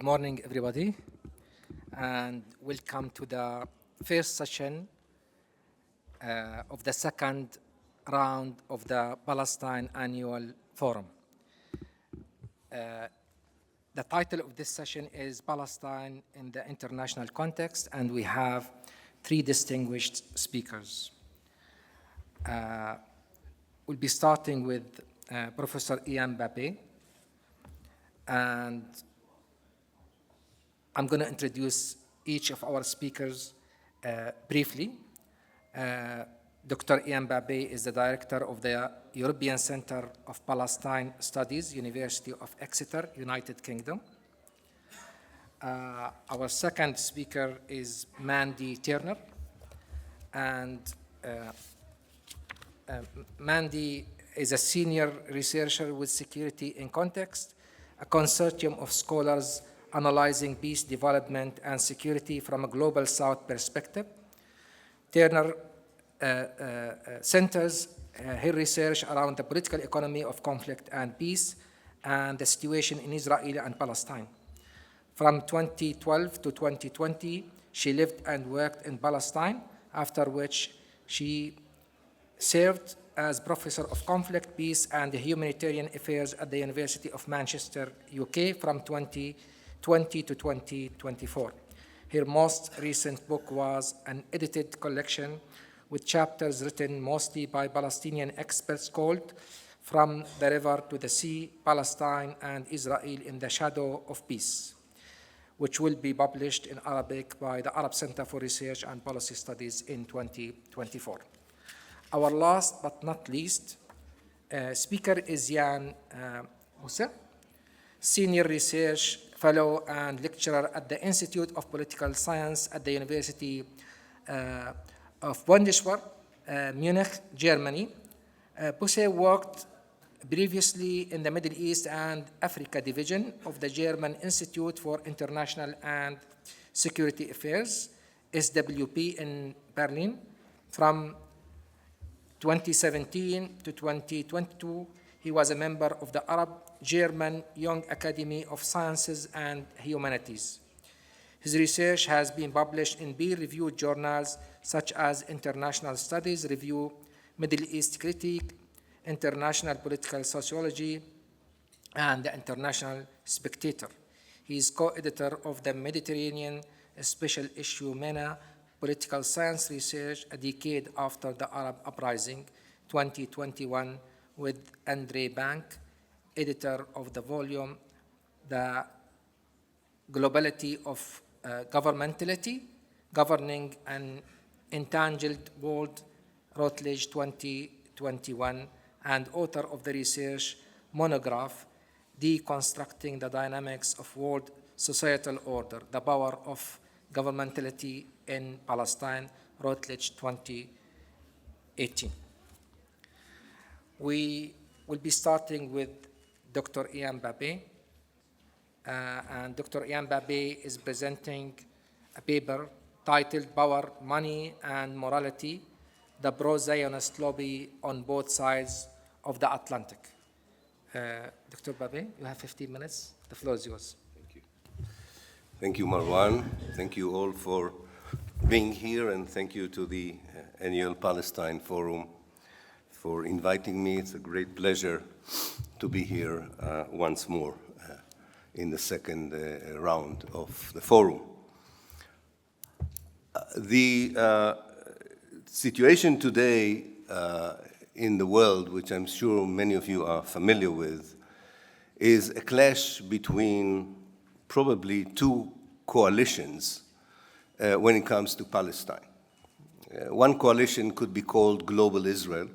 Good morning, everybody, and welcome to the first session of the second round of the Palestine Annual Forum. The title of this session is Palestine in the International Context, and we have three distinguished speakers. We'll be starting with Professor Ian Bape, and I'm going to introduce each of our speakers briefly. Dr. Ian Bape is the director of the European Center of Palestine Studies, University of Exeter, United Kingdom. Our second speaker is Mandy Turner, and Mandy is a senior researcher with Security in Context, a consortium of scholars analyzing peace, development, and security from a global South perspective. Turner centers her research around the political economy of conflict and peace and the situation in Israel and Palestine. From 2012 to 2020, she lived and worked in Palestine, after which she served as Professor of Conflict, Peace, and Humanitarian Affairs at the University of Manchester, UK, from 2020 to 2024. Her most recent book was an edited collection with chapters written mostly by Palestinian experts called From the River to the Sea, Palestine and Israel in the Shadow of Peace, which will be published in Arabic by the Arab Center for Research and Policy Studies in 2024. Our last but not least speaker is Jan Musa, Senior Research Fellow and Lecturer at the Institute of Political Science at the University of Bundeswehr, Munich, Germany. Busse worked previously in the Middle East and Africa Division of the German Institute for International and Security Affairs, SWP, in Berlin. From 2017 to 2022, he was a member of the Arab-German Young Academy of Sciences and Humanities. His research has been published in peer-reviewed journals such as International Studies Review, Middle East Critique, International Political Sociology, and the International Spectator. He is co-editor of the Mediterranean Special Issue MENA, Political Science Research, a decade after the Arab Uprising, 2021, with Andre Bank, editor of the volume, The Globality of Governmentality, Governing an Entangled World, Routledge 2021, and author of the research monograph, Deconstructing the Dynamics of World Societal Order, The Power of Governmentality in Palestine, Routledge 2018. We will be starting with Dr. Ian Bape, and Dr. Ian Bape is presenting a paper titled Power, Money, and Morality, the Pro-Zionist Lobby on Both Sides of the Atlantic. Dr. Bape, you have 15 minutes. The floor is yours. Thank you. Thank you, Marwan. Thank you all for being here, and thank you to the Annual Palestine Forum for inviting me. It's a great pleasure to be here once more in the second round of the forum. The situation today in the world, which I'm sure many of you are familiar with, is a clash between probably two coalitions when it comes to Palestine. One coalition could be called Global Israel.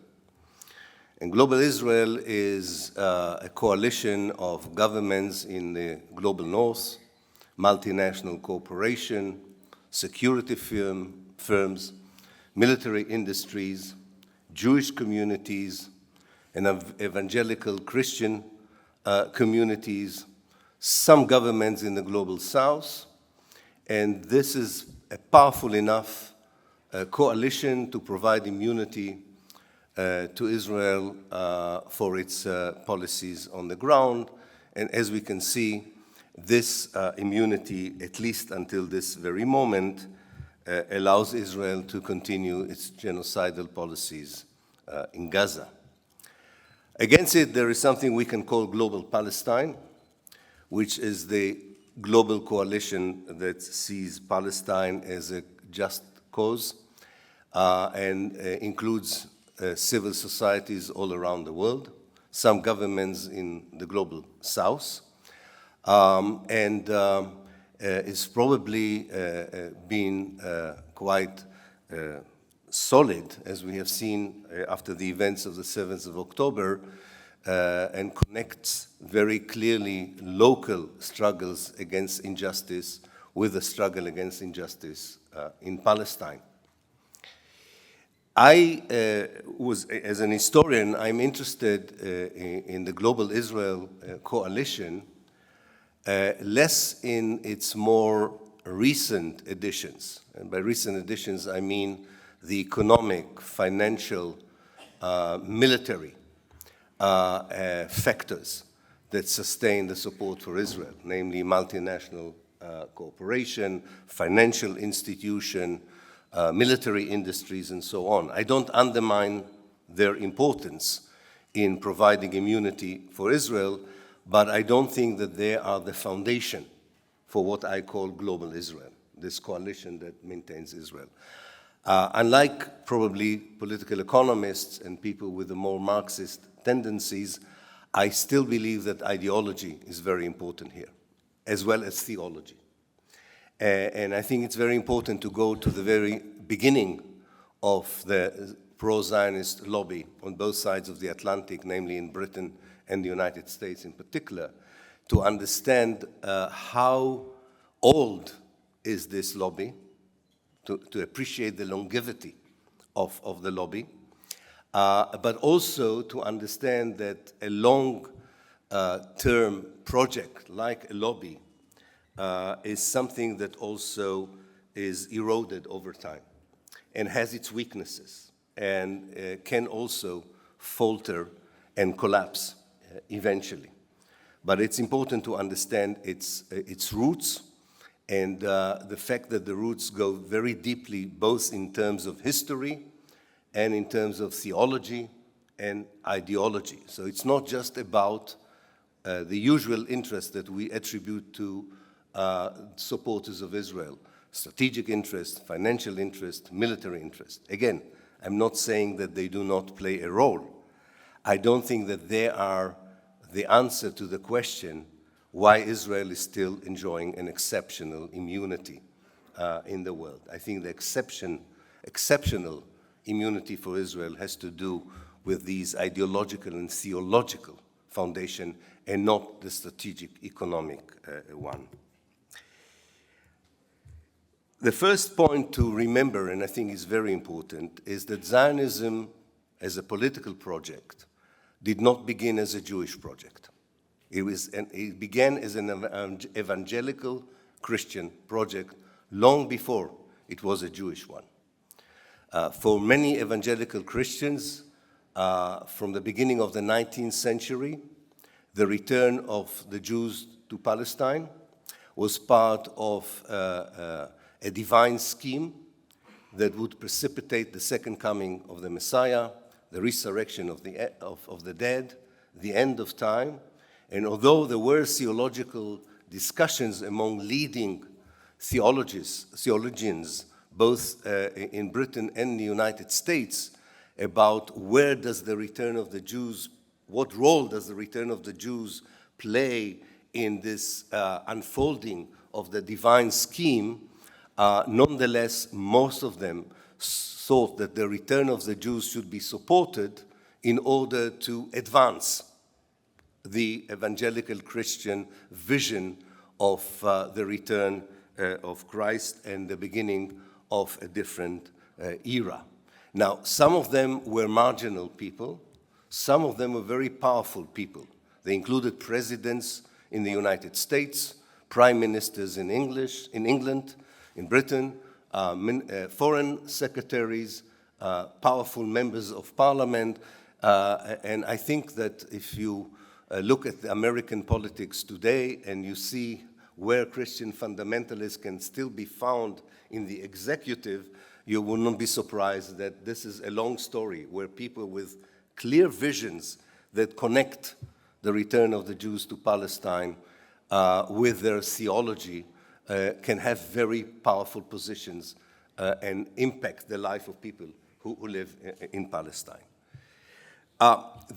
And Global Israel is a coalition of governments in the global north, multinational corporation, security firms, military industries, Jewish communities, and evangelical Christian communities, some governments in the global south. And this is a powerful enough coalition to provide immunity to Israel for its policies on the ground. And as we can see, this immunity, at least until this very moment, allows Israel to continue its genocidal policies in Gaza. Against it, there is something we can call Global Palestine, which is the global coalition that sees Palestine as a just cause and includes civil societies all around the world, some governments in the global south, and is probably been quite solid, as we have seen after the events of the 7th of October, and connects very clearly local struggles against injustice with the struggle against injustice in Palestine. As an historian, I'm interested in the Global Israel Coalition, less in its more recent editions. And by recent editions, I mean the economic, financial, military factors that sustain the support for Israel, namely multinational cooperation, financial institution, military industries, and so on. I don't undermine their importance in providing immunity for Israel, but I don't think that they are the foundation for what I call global Israel, this coalition that maintains Israel. Unlike probably political economists and people with the more Marxist tendencies, I still believe that ideology is very important here, as well as theology. And I think it's very important to go to the very beginning of the pro-Zionist lobby on both sides of the Atlantic, namely in Britain and the United States in particular, to understand how old is this lobby, to appreciate the longevity of the lobby, but also to understand that a long-term project like a lobby is something that also is eroded over time and has its weaknesses and can also falter and collapse eventually. But it's important to understand its roots and the fact that the roots go very deeply both in terms of history and in terms of theology and ideology. So it's not just about the usual interest that we attribute to supporters of Israel, strategic interest, financial interest, military interest. Again, I'm not saying that they do not play a role. I don't think that they are the answer to the question why Israel is still enjoying an exceptional immunity in the world. I think the exceptional immunity for Israel has to do with these ideological and theological foundation and not the strategic economic one. The first point to remember, and I think is very important, is that Zionism as a political project did not begin as a Jewish project. It began as an evangelical Christian project long before it was a Jewish one. For many evangelical Christians, from the beginning of the 19th century, the return of the Jews to Palestine was part of a divine scheme that would precipitate the second coming of the Messiah, the resurrection of the dead, the end of time. And although there were theological discussions among leading theologians, both in Britain and the United States, about where does the return of the Jews, what role does the return of the Jews play in this unfolding of the divine scheme, nonetheless, most of them thought that the return of the Jews should be supported in order to advance the evangelical Christian vision of the return of Christ and the beginning of a different era. Now, some of them were marginal people. Some of them were very powerful people. They included presidents in the United States, prime ministers in England, in Britain, foreign secretaries, powerful members of parliament. And I think that if you look at the American politics today and you see where Christian fundamentalists can still be found in the executive, you will not be surprised that this is a long story where people with clear visions that connect the return of the Jews to Palestine with their theology can have very powerful positions and impact the life of people who live in Palestine.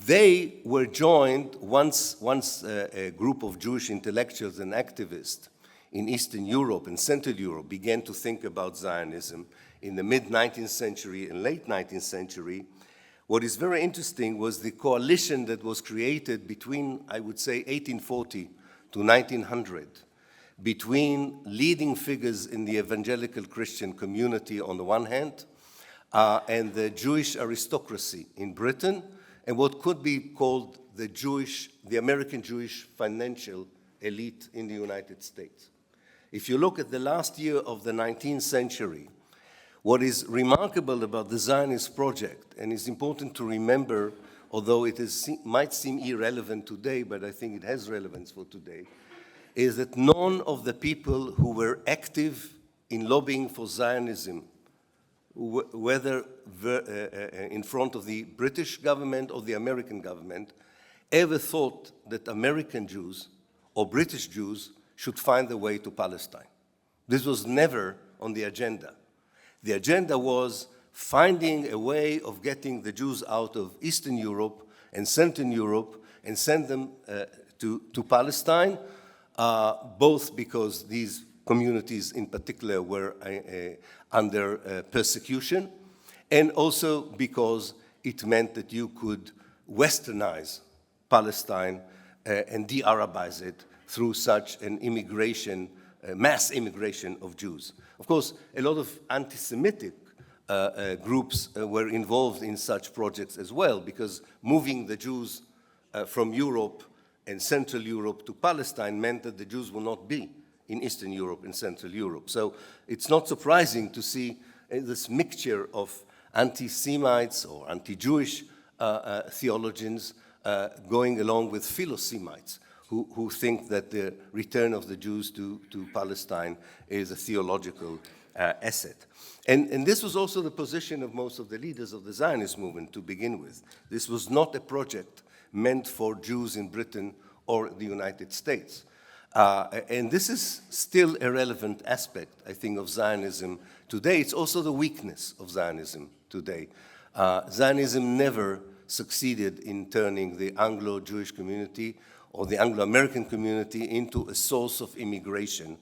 They were joined once a group of Jewish intellectuals and activists in Eastern Europe and Central Europe began to think about Zionism in the mid-19th century and late 19th century. What is very interesting was the coalition that was created between, I would say, 1840 to 1900, between leading figures in the evangelical Christian community on the one hand, and the Jewish aristocracy in Britain, and what could be called the American Jewish financial elite in the United States. If you look at the last year of the 19th century, what is remarkable about the Zionist project, and it's important to remember, although it might seem irrelevant today, but I think it has relevance for today, is that none of the people who were active in lobbying for Zionism, whether in front of the British government or the American government, ever thought that American Jews or British Jews should find a way to Palestine. This was never on the agenda. The agenda was finding a way of getting the Jews out of Eastern Europe and Central Europe and send them to Palestine, both because these communities in particular were under persecution, and also because it meant that you could westernize Palestine and de-Arabize it through such an immigration, mass immigration of Jews. Of course, a lot of anti-Semitic groups were involved in such projects as well, because moving the Jews from Europe and Central Europe to Palestine meant that the Jews will not be in Eastern Europe and Central Europe. So it's not surprising to see this mixture of anti-Semites or anti-Jewish theologians going along with Philo-Semites who think that the return of the Jews to Palestine is a theological asset. And this was also the position of most of the leaders of the Zionist movement to begin with. This was not a project meant for Jews in Britain or the United States. And this is still a relevant aspect, I think, of Zionism today. It's also the weakness of Zionism today. Zionism never succeeded in turning the Anglo-Jewish community or the Anglo-American community into a source of immigration,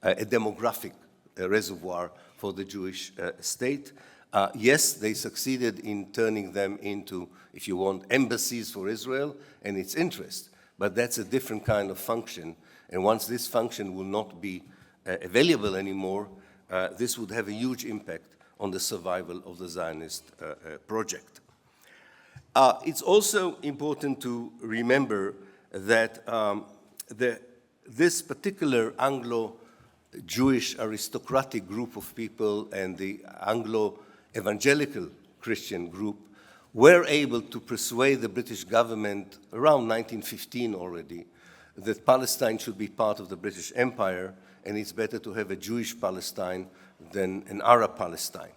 a demographic reservoir for the Jewish state. Yes, they succeeded in turning them into, if you want, embassies for Israel and its interest, but that's a different kind of function. And once this function will not be available anymore, this would have a huge impact on the survival of the Zionist project. It's also important to remember that this particular Anglo-Jewish aristocratic group of people and the Anglo-evangelical Christian group were able to persuade the British government around 1915 already that Palestine should be part of the British Empire, and it's better to have a Jewish Palestine than an Arab Palestine.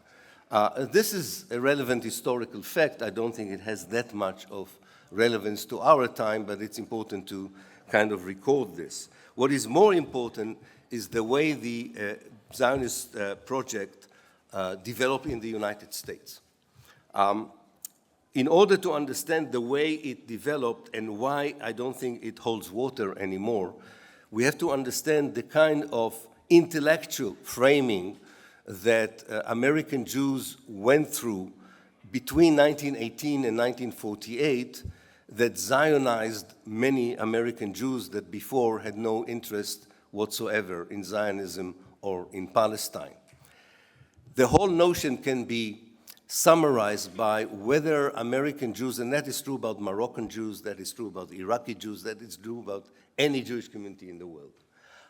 This is a relevant historical fact. I don't think it has that much of relevance to our time, but it's important to kind of record this. What is more important is the way the Zionist project developed in the United States. In order to understand the way it developed and why I don't think it holds water anymore, we have to understand the kind of intellectual framing that American Jews went through between 1918 and 1948 that Zionized many American Jews that before had no interest whatsoever in Zionism or in Palestine. The whole notion can be summarized by whether American Jews, and that is true about Moroccan Jews, that is true about Iraqi Jews, that is true about any Jewish community in the world.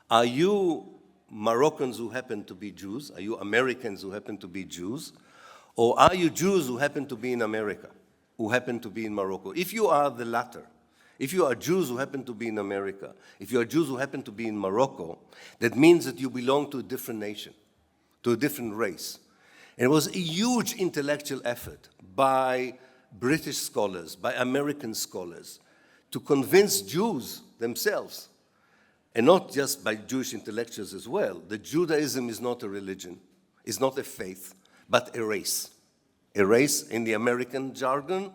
Are you Moroccans who happen to be Jews? Are you Americans who happen to be Jews? Or are you Jews who happen to be in America, who happen to be in Morocco? If you are the latter, If you are Jews who happen to be in America, if you are Jews who happen to be in Morocco, that means that you belong to a different nation, to a different race. And it was a huge intellectual effort by British scholars, by American scholars, to convince Jews themselves, and not just by Jewish intellectuals as well, that Judaism is not a religion, is not a faith, but a race. A race in the American jargon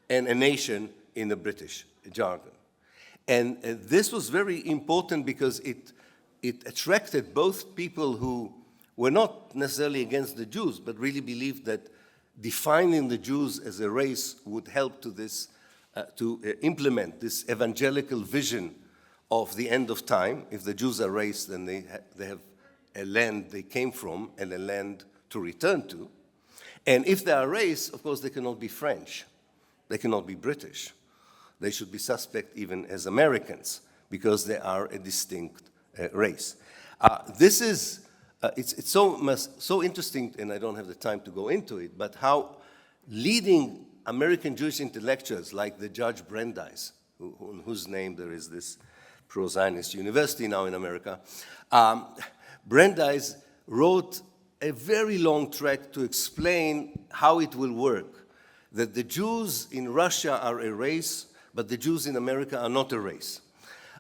and a nation in the British jargon. And this was very important because it attracted both people who were not necessarily against the Jews, but really believed that defining the Jews as a race would help to this, to implement this evangelical vision of the end of time. If the Jews are race, then they have a land they came from and a land to return to. And if they are race, of course, they cannot be French. They cannot be British. They should be suspect even as Americans because they are a distinct race. This is, it's so interesting, and I don't have the time to go into it, but how leading American Jewish intellectuals like the Judge Brandeis, in whose name there is this pro-Zionist university now in America, Brandeis wrote a very long tract to explain how it will work, that the Jews in Russia are a race, but the Jews in America are not a race.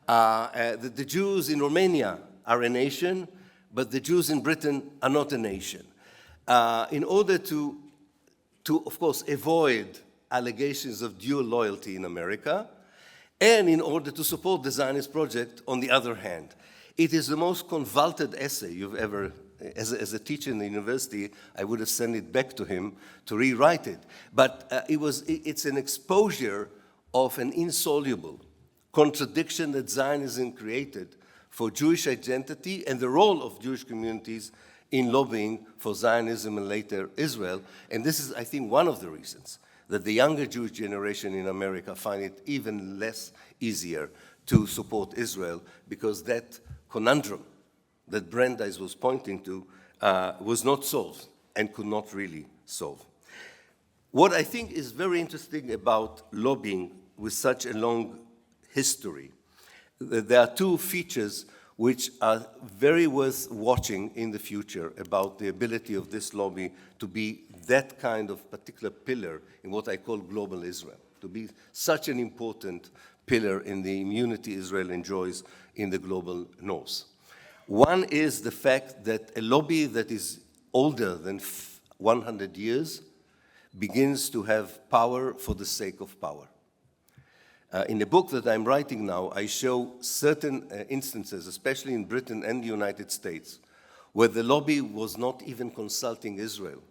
That the Jews in Romania are a nation, but the Jews in Britain are not a nation. In order to, of course, avoid allegations of dual loyalty in America, and in order to support the Zionist project on the other hand. It is the most convoluted essay you've ever, as a teacher in the university, I would have sent it back to him to rewrite it. But it's an exposure of an insoluble contradiction that Zionism created for Jewish identity and the role of Jewish communities in lobbying for Zionism and later Israel. And this is, I think, one of the reasons that the younger Jewish generation in America find it even less easier to support Israel, because that conundrum that Brandeis was pointing to was not solved and could not really solve. What I think is very interesting about lobbying with such a long history, there are two features which are very worth watching in the future about the ability of this lobby to be that kind of particular pillar in what I call global Israel, to be such an important pillar in the immunity Israel enjoys in the global north. One is the fact that a lobby that is older than 100 years begins to have power for the sake of power. In the book that I'm writing now, I show certain instances, especially in Britain and the United States, where the lobby was not even consulting Israel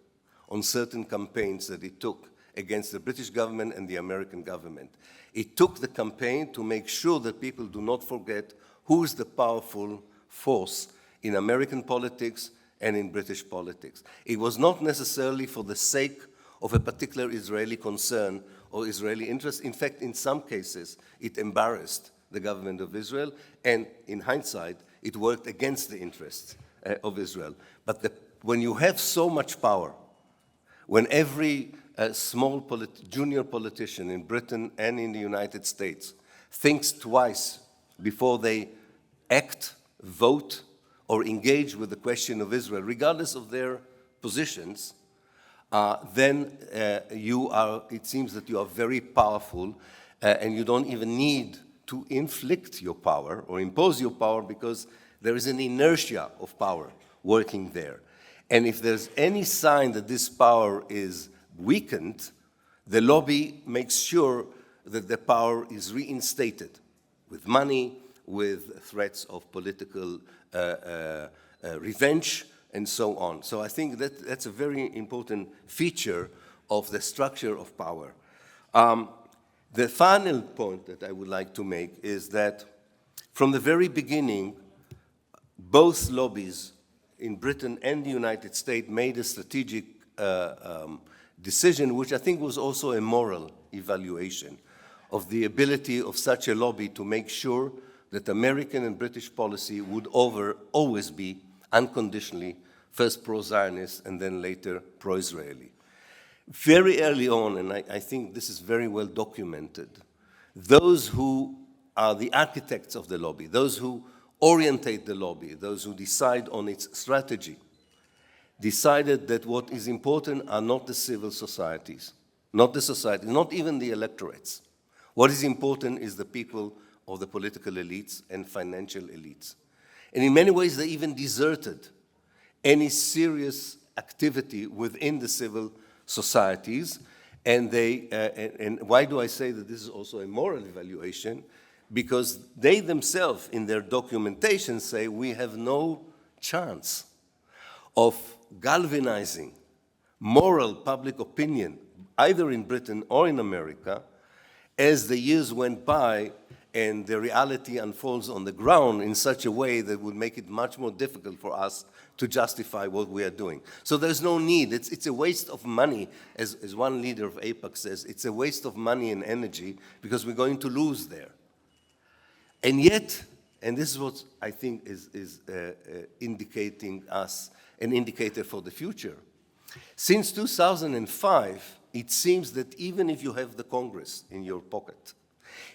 on certain campaigns that it took against the British government and the American government. It took the campaign to make sure that people do not forget who is the powerful force in American politics and in British politics. It was not necessarily for the sake of a particular Israeli concern or Israeli interest. In fact, in some cases, it embarrassed the government of Israel, and in hindsight, it worked against the interests of Israel. But when you have so much power, when every small junior politician in Britain and in the United States thinks twice before they act, vote, or engage with the question of Israel, regardless of their positions, then it seems that you are very powerful, and you don't even need to inflict your power or impose your power, because there is an inertia of power working there. And if there's any sign that this power is weakened, the lobby makes sure that the power is reinstated with money, with threats of political revenge, and so on. So I think that's a very important feature of the structure of power. The final point that I would like to make is that from the very beginning, both lobbies in Britain and the United States made a strategic decision, which I think was also a moral evaluation of the ability of such a lobby to make sure that American and British policy would always be unconditionally first pro-Zionist and then later pro-Israeli. Very early on, and I think this is very well documented, those who are the architects of the lobby, those who orientate the lobby, those who decide on its strategy, decided that what is important are not the civil societies, not the society, not even the electorates. What is important is the people of the political elites and financial elites. And in many ways, they even deserted any serious activity within the civil societies. And and why do I say that this is also a moral evaluation? Because they themselves, in their documentation, say we have no chance of galvanizing moral public opinion, either in Britain or in America, as the years went by and the reality unfolds on the ground in such a way that would make it much more difficult for us to justify what we are doing. So there's no need. It's a waste of money, as one leader of AIPAC says, it's a waste of money and energy because we're going to lose there. And yet, and this is what I think is indicating us an indicator for the future. Since 2005, it seems that even if you have the Congress in your pocket,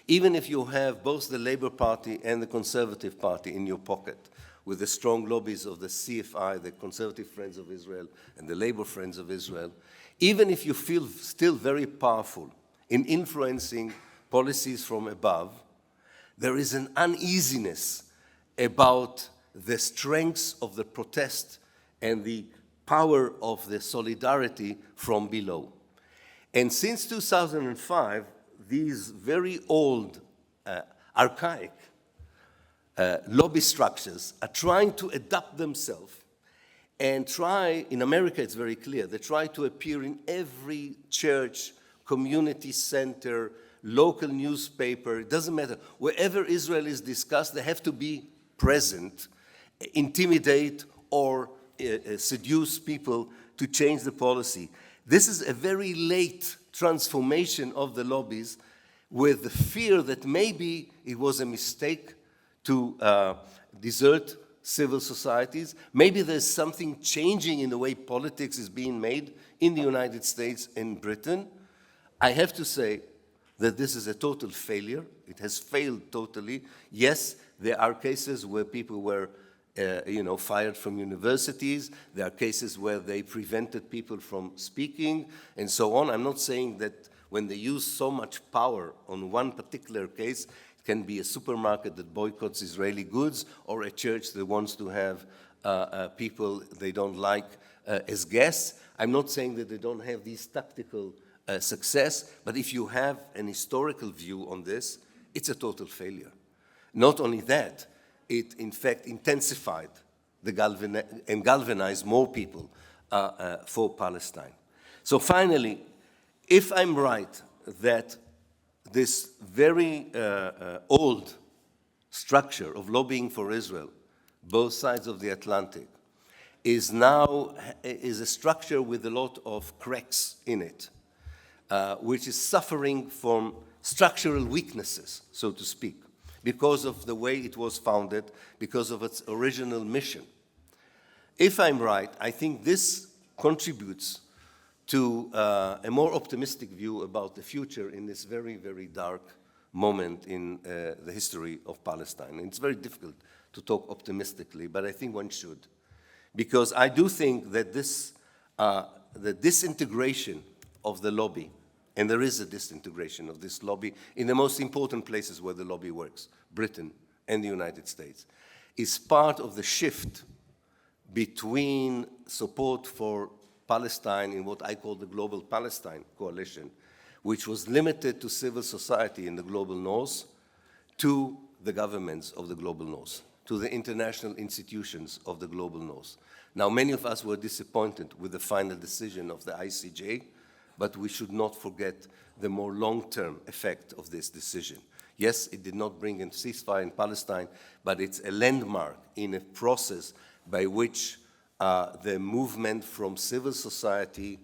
even if you have both the Labour Party and the Conservative Party in your pocket, with the strong lobbies of the CFI, the Conservative Friends of Israel, and the Labour Friends of Israel, even if you feel still very powerful in influencing policies from above, there is an uneasiness about the strength of the protest and the power of the solidarity from below. And since 2005, these very old, archaic lobby structures are trying to adapt themselves and try, in America it's very clear, they try to appear in every church, community center, local newspaper, it doesn't matter. Wherever Israel is discussed, they have to be present, intimidate or seduce people to change the policy. This is a very late transformation of the lobbies with the fear that maybe it was a mistake to desert civil societies. Maybe there's something changing in the way politics is being made in the United States and Britain. I have to say that this is a total failure. It has failed totally. Yes, there are cases where people were fired from universities. There are cases where they prevented people from speaking and so on. I'm not saying that when they use so much power on one particular case, it can be a supermarket that boycotts Israeli goods or a church that wants to have people they don't like as guests. I'm not saying that they don't have these tactical success, but if you have an historical view on this, it's a total failure. Not only that, it in fact intensified and galvanized more people for Palestine. So finally, if I'm right that this very old structure of lobbying for Israel, both sides of the Atlantic, is a structure with a lot of cracks in it, which is suffering from structural weaknesses, so to speak, because of the way it was founded, because of its original mission. If I'm right, I think this contributes to a more optimistic view about the future in this very, very dark moment in the history of Palestine. And it's very difficult to talk optimistically, but I think one should. Because I do think that the disintegration of the lobby, and there is a disintegration of this lobby in the most important places where the lobby works, Britain and the United States, is part of the shift between support for Palestine in what I call the Global Palestine Coalition, which was limited to civil society in the global north, to the governments of the global north, to the international institutions of the global north. Now, many of us were disappointed with the final decision of the ICJ, but we should not forget the more long-term effect of this decision. Yes, it did not bring a ceasefire in Palestine, but it's a landmark in a process by which the movement from civil society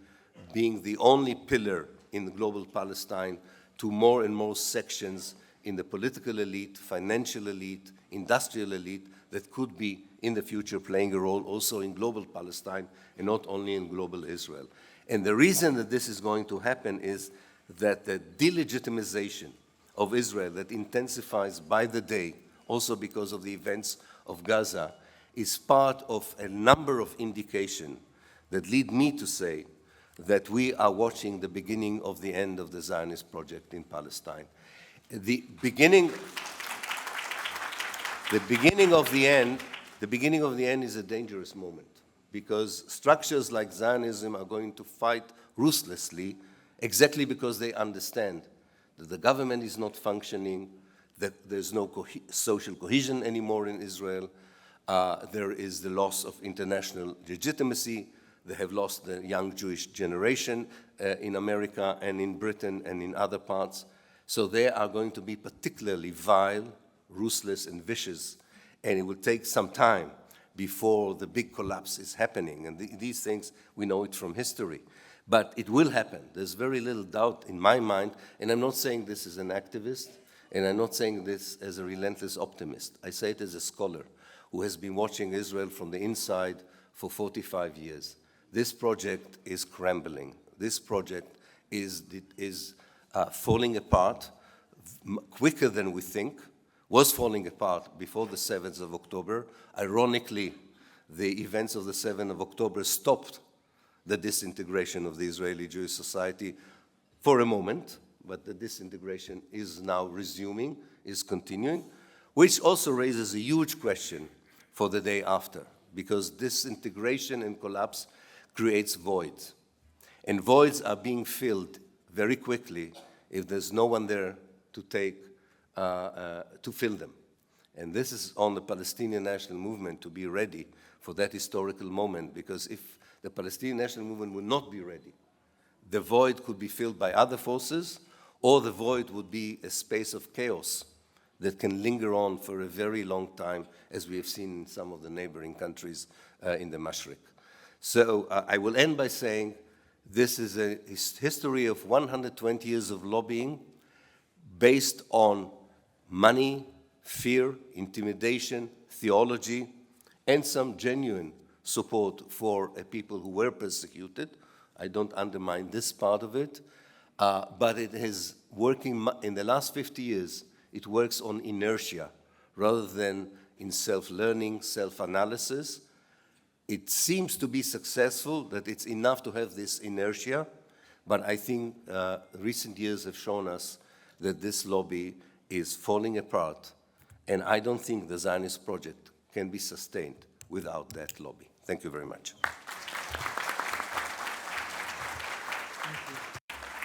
being the only pillar in the global Palestine to more and more sections in the political elite, financial elite, industrial elite that could be in the future playing a role also in global Palestine and not only in global Israel. And the reason that this is going to happen is that the delegitimization of Israel that intensifies by the day, also because of the events of Gaza, is part of a number of indications that lead me to say that we are watching the beginning of the end of the Zionist project in Palestine. The beginning of the end is a dangerous moment, because structures like Zionism are going to fight ruthlessly exactly because they understand that the government is not functioning, that there's no social cohesion anymore in Israel, there is the loss of international legitimacy, they have lost the young Jewish generation in America and in Britain and in other parts. So they are going to be particularly vile, ruthless, and vicious, and it will take some time before the big collapse is happening. And these things, we know it from history. But it will happen. There's very little doubt in my mind, and I'm not saying this as an activist, and I'm not saying this as a relentless optimist. I say it as a scholar who has been watching Israel from the inside for 45 years. This project is crumbling. This project is falling apart quicker than we think, was falling apart before the 7th of October. Ironically, the events of the 7th of October stopped the disintegration of the Israeli Jewish society for a moment, but the disintegration is now resuming, is continuing, which also raises a huge question for the day after, because disintegration and collapse creates voids. And voids are being filled very quickly if there's no one there to fill them. And this is on the Palestinian national movement to be ready for that historical moment, because if the Palestinian national movement would not be ready, the void could be filled by other forces, or the void would be a space of chaos that can linger on for a very long time, as we have seen in some of the neighboring countries in the Mashriq. So I will end by saying this is a history of 120 years of lobbying based on money, fear, intimidation, theology, and some genuine support for people who were persecuted. I don't undermine this part of it, but it is working in the last 50 years. It works on inertia rather than in self-learning, self-analysis. It seems to be successful, that it's enough to have this inertia, but I think recent years have shown us that this lobby is falling apart, and I don't think the Zionist project can be sustained without that lobby. Thank you very much.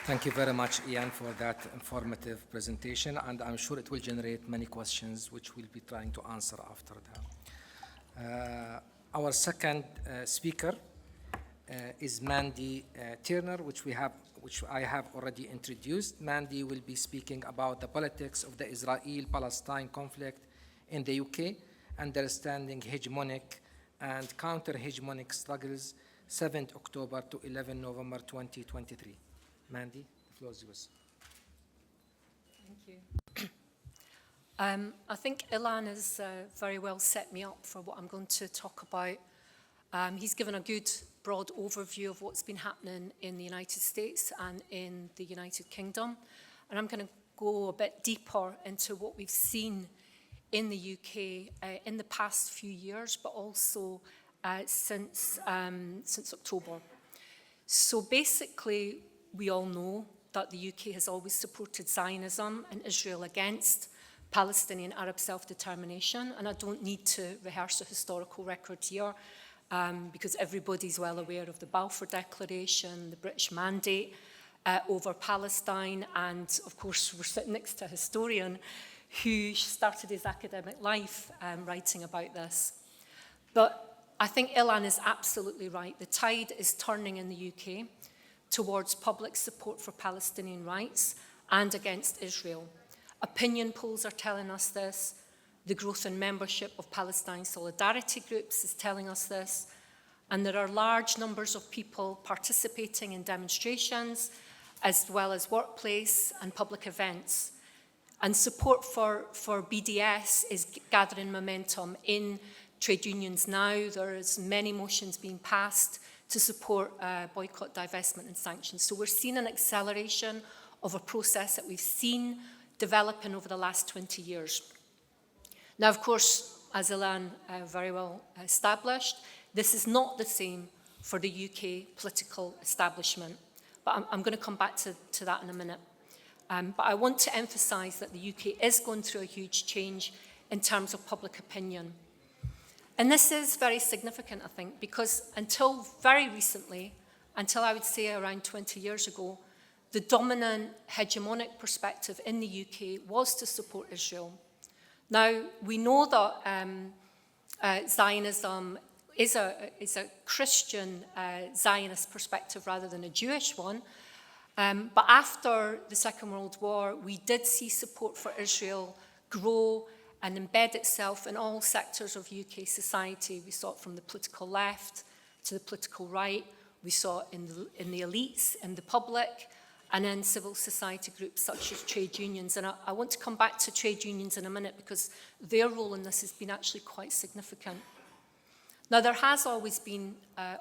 Thank you very much, Ian, for that informative presentation, and I'm sure it will generate many questions which we'll be trying to answer after that. Our second speaker is Mandy Turner, which I have already introduced. Mandy will be speaking about the politics of the Israel-Palestine conflict in the UK, understanding hegemonic and counter-hegemonic struggles, 7th October to 11 November 2023. Mandy, the floor is yours. Thank you. I think Ilan has very well set me up for what I'm going to talk about. He's given a good broad overview of what's been happening in the United States and in the United Kingdom. And I'm going to go a bit deeper into what we've seen in the UK in the past few years, but also since October. So basically, we all know that the UK has always supported Zionism and Israel against Palestinian Arab self-determination, and I don't need to rehearse a historical record here because everybody's well aware of the Balfour Declaration, the British mandate over Palestine, and of course we're sitting next to a historian who started his academic life writing about this. But I think Ilan is absolutely right. The tide is turning in the UK towards public support for Palestinian rights and against Israel. Opinion polls are telling us this. The growth in membership of Palestine solidarity groups is telling us this. And there are large numbers of people participating in demonstrations, as well as workplace and public events. And support for BDS is gathering momentum in trade unions now. There's many motions being passed to support boycott, divestment and sanctions. So we're seeing an acceleration of a process that we've seen developing over the last 20 years. Now, of course, as Ilan very well established, this is not the same for the UK political establishment, but I'm going to come back to that in a minute. But I want to emphasise that the UK is going through a huge change in terms of public opinion. And this is very significant, I think, because until very recently, until I would say around 20 years ago, the dominant hegemonic perspective in the UK was to support Israel. Now, we know that Zionism is a Christian Zionist perspective rather than a Jewish one. But after the Second World War, we did see support for Israel grow and embed itself in all sectors of UK society. We saw it from the political left to the political right. We saw it in the elites, in the public, and in civil society groups such as trade unions. And I want to come back to trade unions in a minute because their role in this has been actually quite significant. Now, there has always been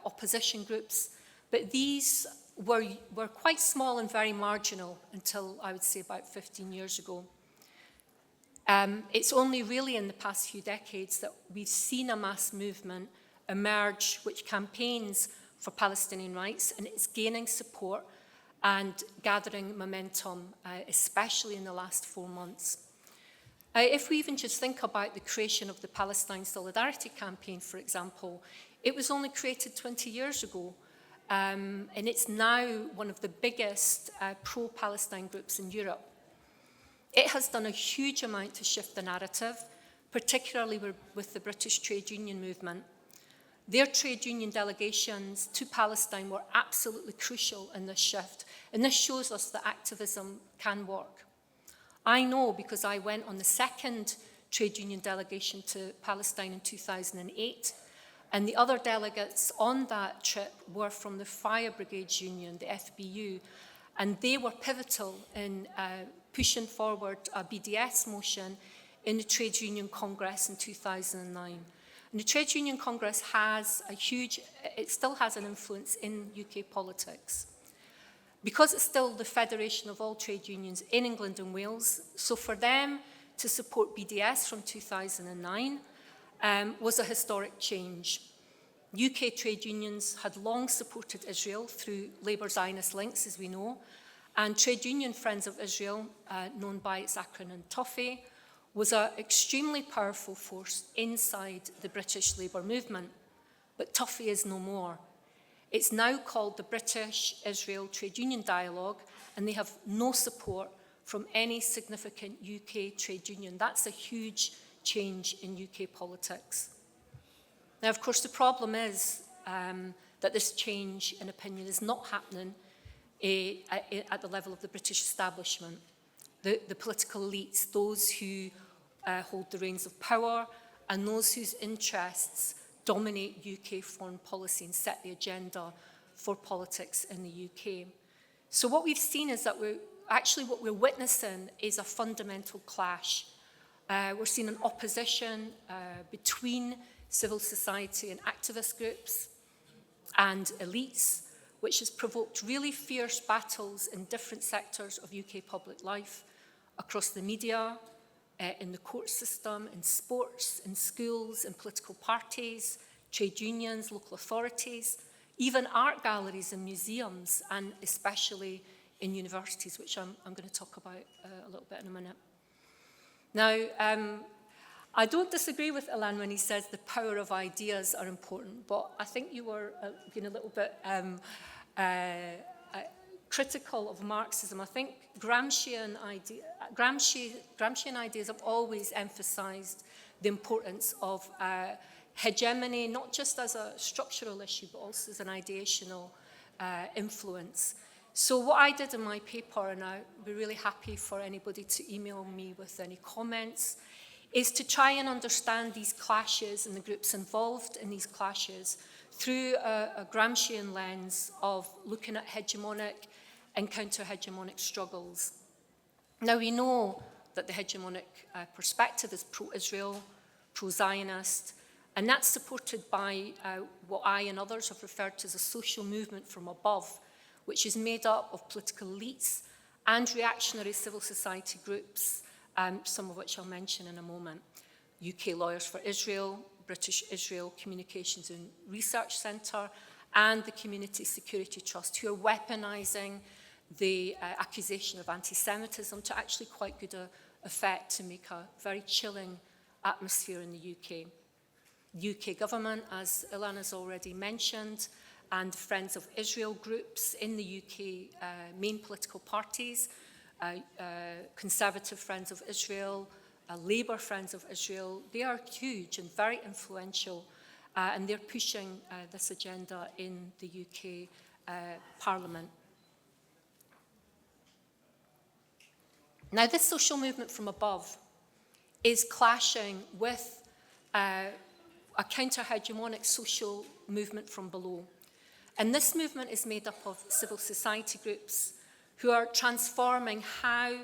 opposition groups, but these were quite small and very marginal until, I would say, about 15 years ago. It's only really in the past few decades that we've seen a mass movement emerge which campaigns for Palestinian rights, and it's gaining support and gathering momentum, especially in the last 4 months. If we even just think about the creation of the Palestine Solidarity Campaign, for example, it was only created 20 years ago, and it's now one of the biggest pro-Palestine groups in Europe. It has done a huge amount to shift the narrative, particularly with the British trade union movement. Their trade union delegations to Palestine were absolutely crucial in this shift, and this shows us that activism can work. I know because I went on the second trade union delegation to Palestine in 2008, and the other delegates on that trip were from the Fire Brigades Union, the FBU, and they were pivotal in pushing forward a BDS motion in the Trade Union Congress in 2009. And the Trade Union Congress it still has an influence in UK politics. Because it's still the federation of all trade unions in England and Wales, so for them to support BDS from 2009 was a historic change. UK trade unions had long supported Israel through Labour Zionist links, as we know, and Trade Union Friends of Israel, known by its acronym TOFI, was an extremely powerful force inside the British Labour movement. But TOFI is no more. It's now called the British-Israel Trade Union Dialogue, and they have no support from any significant UK trade union. That's a huge change in UK politics. Now, of course, the problem is that this change in opinion is not happening at the level of the British establishment, the political elites, those who hold the reins of power, and those whose interests dominate UK foreign policy and set the agenda for politics in the UK. So what we've seen is that what we're witnessing is a fundamental clash. We're seeing an opposition between civil society and activist groups and elites, which has provoked really fierce battles in different sectors of UK public life, across the media, in the court system, in sports, in schools, in political parties, trade unions, local authorities, even art galleries and museums, and especially in universities, which I'm going to talk about a little bit in a minute. Now, I don't disagree with Ilan when he says the power of ideas are important, but I think you were being a little bit critical of Marxism. I think Gramscian ideas have always emphasized the importance of hegemony, not just as a structural issue, but also as an ideational influence. So what I did in my paper, and I'd be really happy for anybody to email me with any comments, is to try and understand these clashes and the groups involved in these clashes through a Gramscian lens of looking at hegemonic and counter-hegemonic struggles. Now, we know that the hegemonic perspective is pro-Israel, pro-Zionist, and that's supported by what I and others have referred to as a social movement from above, which is made up of political elites and reactionary civil society groups, some of which I'll mention in a moment. UK Lawyers for Israel, British Israel Communications and Research Centre, and the Community Security Trust, who are weaponising the accusation of anti-Semitism to actually quite good effect to make a very chilling atmosphere in the UK. The UK government, as Ilan has already mentioned, and Friends of Israel groups in the UK main political parties, Conservative Friends of Israel, Labour Friends of Israel, they are huge and very influential, and they're pushing this agenda in the UK Parliament. Now, this social movement from above is clashing with a counter-hegemonic social movement from below. And this movement is made up of civil society groups who are transforming how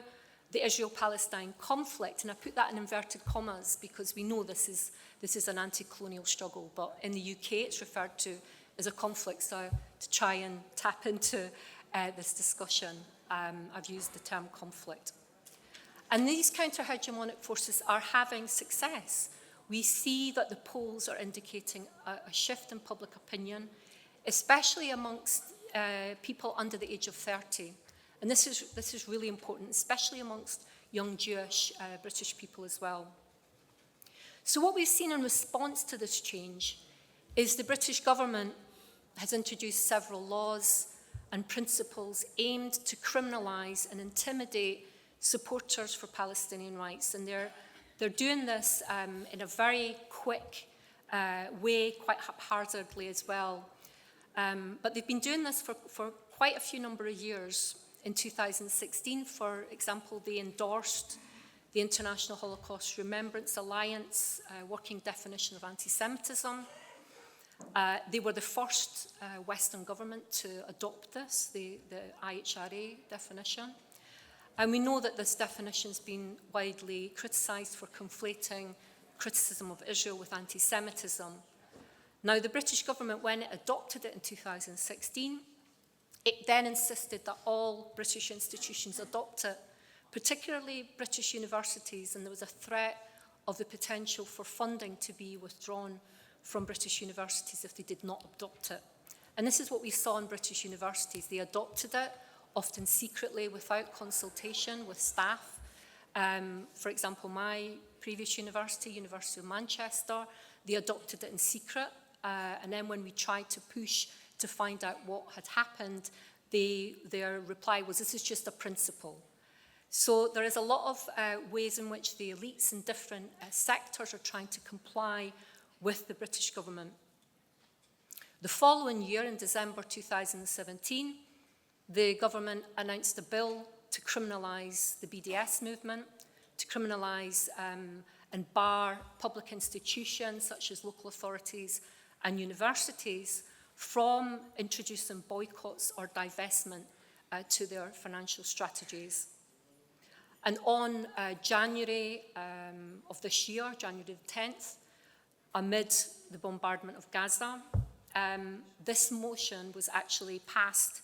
the Israel-Palestine conflict, and I put that in inverted commas because we know this is an anti-colonial struggle, but in the UK it's referred to as a conflict, so to try and tap into this discussion, I've used the term conflict. And these counter-hegemonic forces are having success. We see that the polls are indicating a shift in public opinion, especially amongst people under the age of 30. And this is really important, especially amongst young Jewish British people as well. So what we've seen in response to this change is the British government has introduced several laws and principles aimed to criminalise and intimidate supporters for Palestinian rights. And they're doing this in a very quick way, quite haphazardly as well. But they've been doing this for quite a few number of years. In 2016, for example, they endorsed the International Holocaust Remembrance Alliance working definition of anti-Semitism. They were the first Western government to adopt this, the IHRA definition. And we know that this definition has been widely criticised for conflating criticism of Israel with anti-Semitism. Now, the British government, when it adopted it in 2016, it then insisted that all British institutions adopt it, particularly British universities, and there was a threat of the potential for funding to be withdrawn from British universities if they did not adopt it. And this is what we saw in British universities. They adopted it, often secretly, without consultation with staff. For example, my previous university, University of Manchester, they adopted it in secret, and then when we tried to push to find out what had happened, their reply was, this is just a principle. So there is a lot of ways in which the elites in different sectors are trying to comply with the British government. The following year, in December 2017, the government announced a bill to criminalise the BDS movement, to criminalise and bar public institutions such as local authorities and universities from introducing boycotts or divestment to their financial strategies. And on January of this year, January the 10th, amid the bombardment of Gaza, this motion was actually passed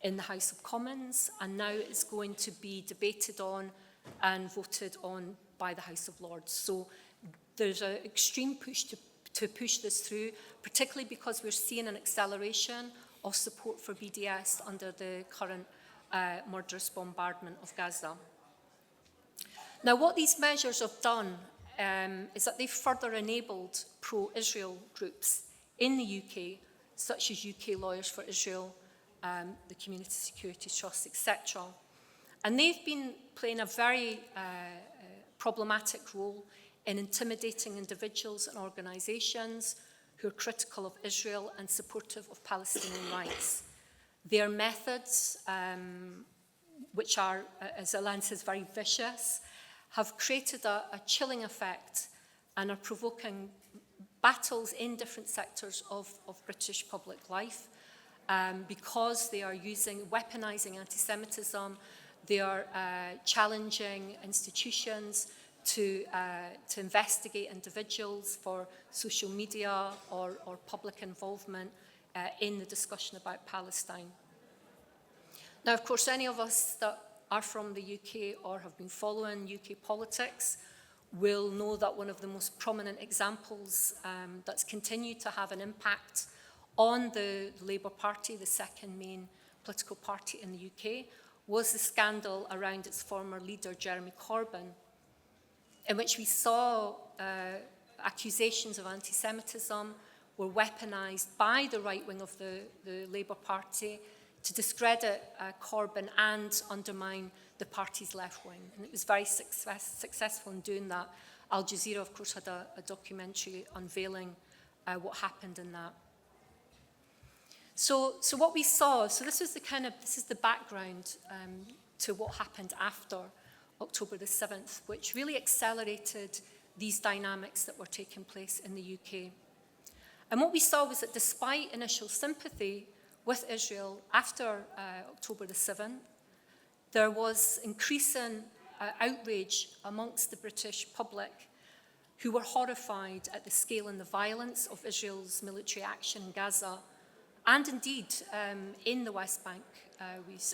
in the House of Commons, and now it's going to be debated on and voted on by the House of Lords. So there's an extreme push to push this through, particularly because we're seeing an acceleration of support for BDS under the current murderous bombardment of Gaza. Now, what these measures have done is that they've further enabled pro-Israel groups in the UK, such as UK Lawyers for Israel, the Community Security Trust, etc. And they've been playing a very problematic role in intimidating individuals and organisations who are critical of Israel and supportive of Palestinian rights. Their methods, which are, as Ilan says, very vicious, have created a chilling effect and are provoking battles in different sectors of British public life because they are weaponising anti-Semitism, they are challenging institutions to investigate individuals for social media or public involvement in the discussion about Palestine. Now, of course, any of us that are from the UK or have been following UK politics will know that one of the most prominent examples that's continued to have an impact on the Labour Party, the second main political party in the UK, was the scandal around its former leader, Jeremy Corbyn, in which we saw accusations of anti-Semitism were weaponised by the right wing of the Labour Party to discredit Corbyn and undermine the party's left wing. And it was very successful in doing that. Al Jazeera, of course, had a documentary unveiling what happened in that. So what we saw, so this is the background to what happened after October the 7th, which really accelerated these dynamics that were taking place in the UK. And what we saw was that despite initial sympathy with Israel after October the 7th, there was increasing outrage amongst the British public who were horrified at the scale and the violence of Israel's military action in Gaza, and indeed in the West Bank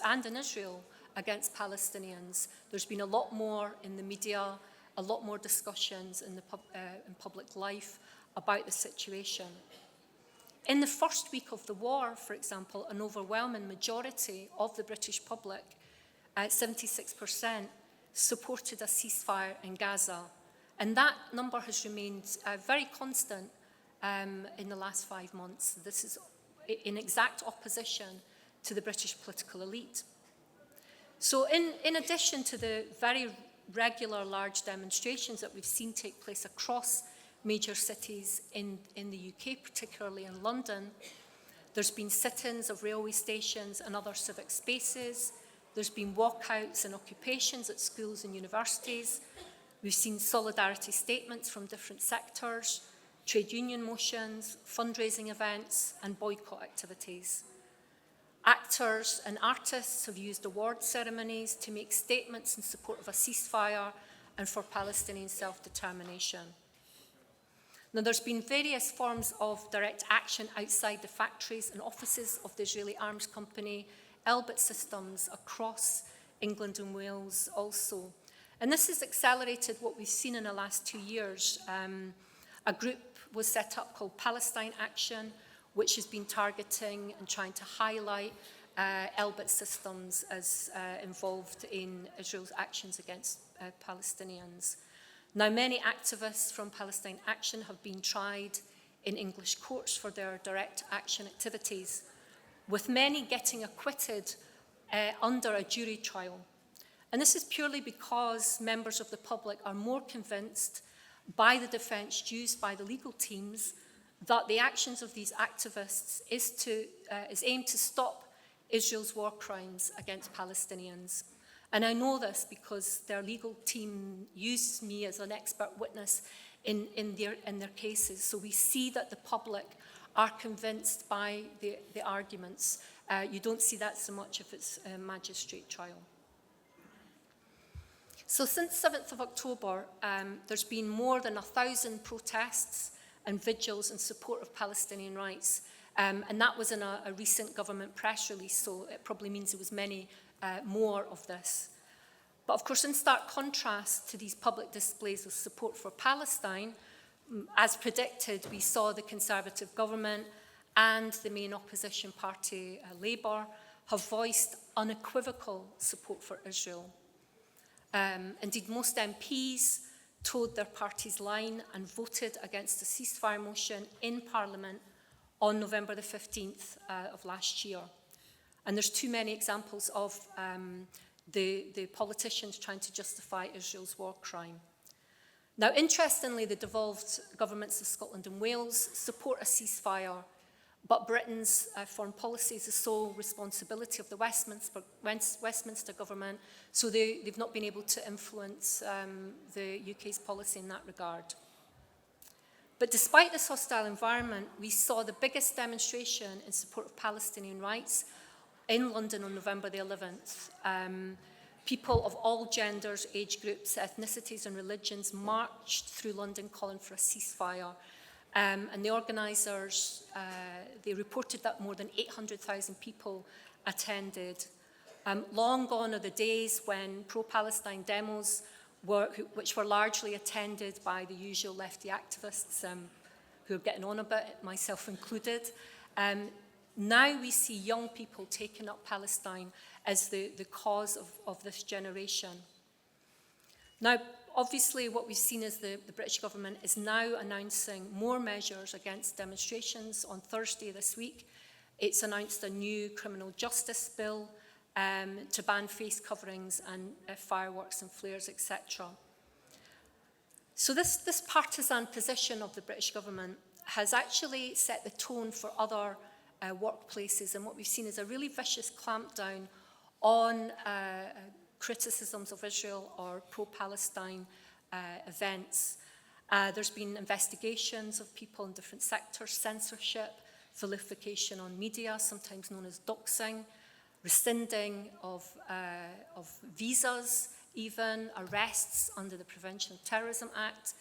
and in Israel against Palestinians. There's been a lot more in the media, a lot more discussions in public life about the situation. In the first week of the war, for example, an overwhelming majority of the British public, 76%, supported a ceasefire in Gaza. And that number has remained very constant in the last 5 months. This is in exact opposition to the British political elite. So in addition to the very regular large demonstrations that we've seen take place across major cities in the UK, particularly in London, there's been sit-ins of railway stations and other civic spaces. There's been walkouts and occupations at schools and universities. We've seen solidarity statements from different sectors, trade union motions, fundraising events, and boycott activities. Actors and artists have used award ceremonies to make statements in support of a ceasefire and for Palestinian self-determination. Now, there's been various forms of direct action outside the factories and offices of the Israeli arms company, Elbit Systems, across England and Wales also. And this has accelerated what we've seen in the last 2 years. A group was set up called Palestine Action, which has been targeting and trying to highlight Elbit Systems as involved in Israel's actions against Palestinians. Now, many activists from Palestine Action have been tried in English courts for their direct action activities, with many getting acquitted under a jury trial. And this is purely because members of the public are more convinced by the defence used by the legal teams that the actions of these activists is aimed to stop Israel's war crimes against Palestinians. And I know this because their legal team used me as an expert witness in their cases. So we see that the public are convinced by the arguments. You don't see that so much if it's a magistrate trial. So since 7th of October, there's been more than 1,000 protests and vigils in support of Palestinian rights. And that was in a recent government press release, so it probably means there was many more of this. But of course, in stark contrast to these public displays of support for Palestine, as predicted, we saw the Conservative government and the main opposition party, Labour, have voiced unequivocal support for Israel. Indeed, most MPs toed their party's line and voted against a ceasefire motion in Parliament on November the 15th of last year. And there's too many examples of the politicians trying to justify Israel's war crime. Now, interestingly, the devolved governments of Scotland and Wales support a ceasefire, but Britain's foreign policy is the sole responsibility of the Westminster government, so they've not been able to influence the UK's policy in that regard. But despite this hostile environment, we saw the biggest demonstration in support of Palestinian rights in London on November the 11th. People of all genders, age groups, ethnicities and religions marched through London calling for a ceasefire. And the organisers, they reported that more than 800,000 people attended. Long gone are the days when pro-Palestine demos, which were largely attended by the usual lefty activists who are getting on a bit, myself included. Now we see young people taking up Palestine as the cause of this generation. Now, obviously, what we've seen is the British government is now announcing more measures against demonstrations. On Thursday this week, it's announced a new criminal justice bill to ban face coverings and fireworks and flares, etc. So this partisan position of the British government has actually set the tone for other workplaces, and what we've seen is a really vicious clampdown on criticisms of Israel or pro-Palestine events. There's been investigations of people in different sectors, censorship, vilification on media, sometimes known as doxing, rescinding of visas, even arrests under the Prevention of Terrorism Act.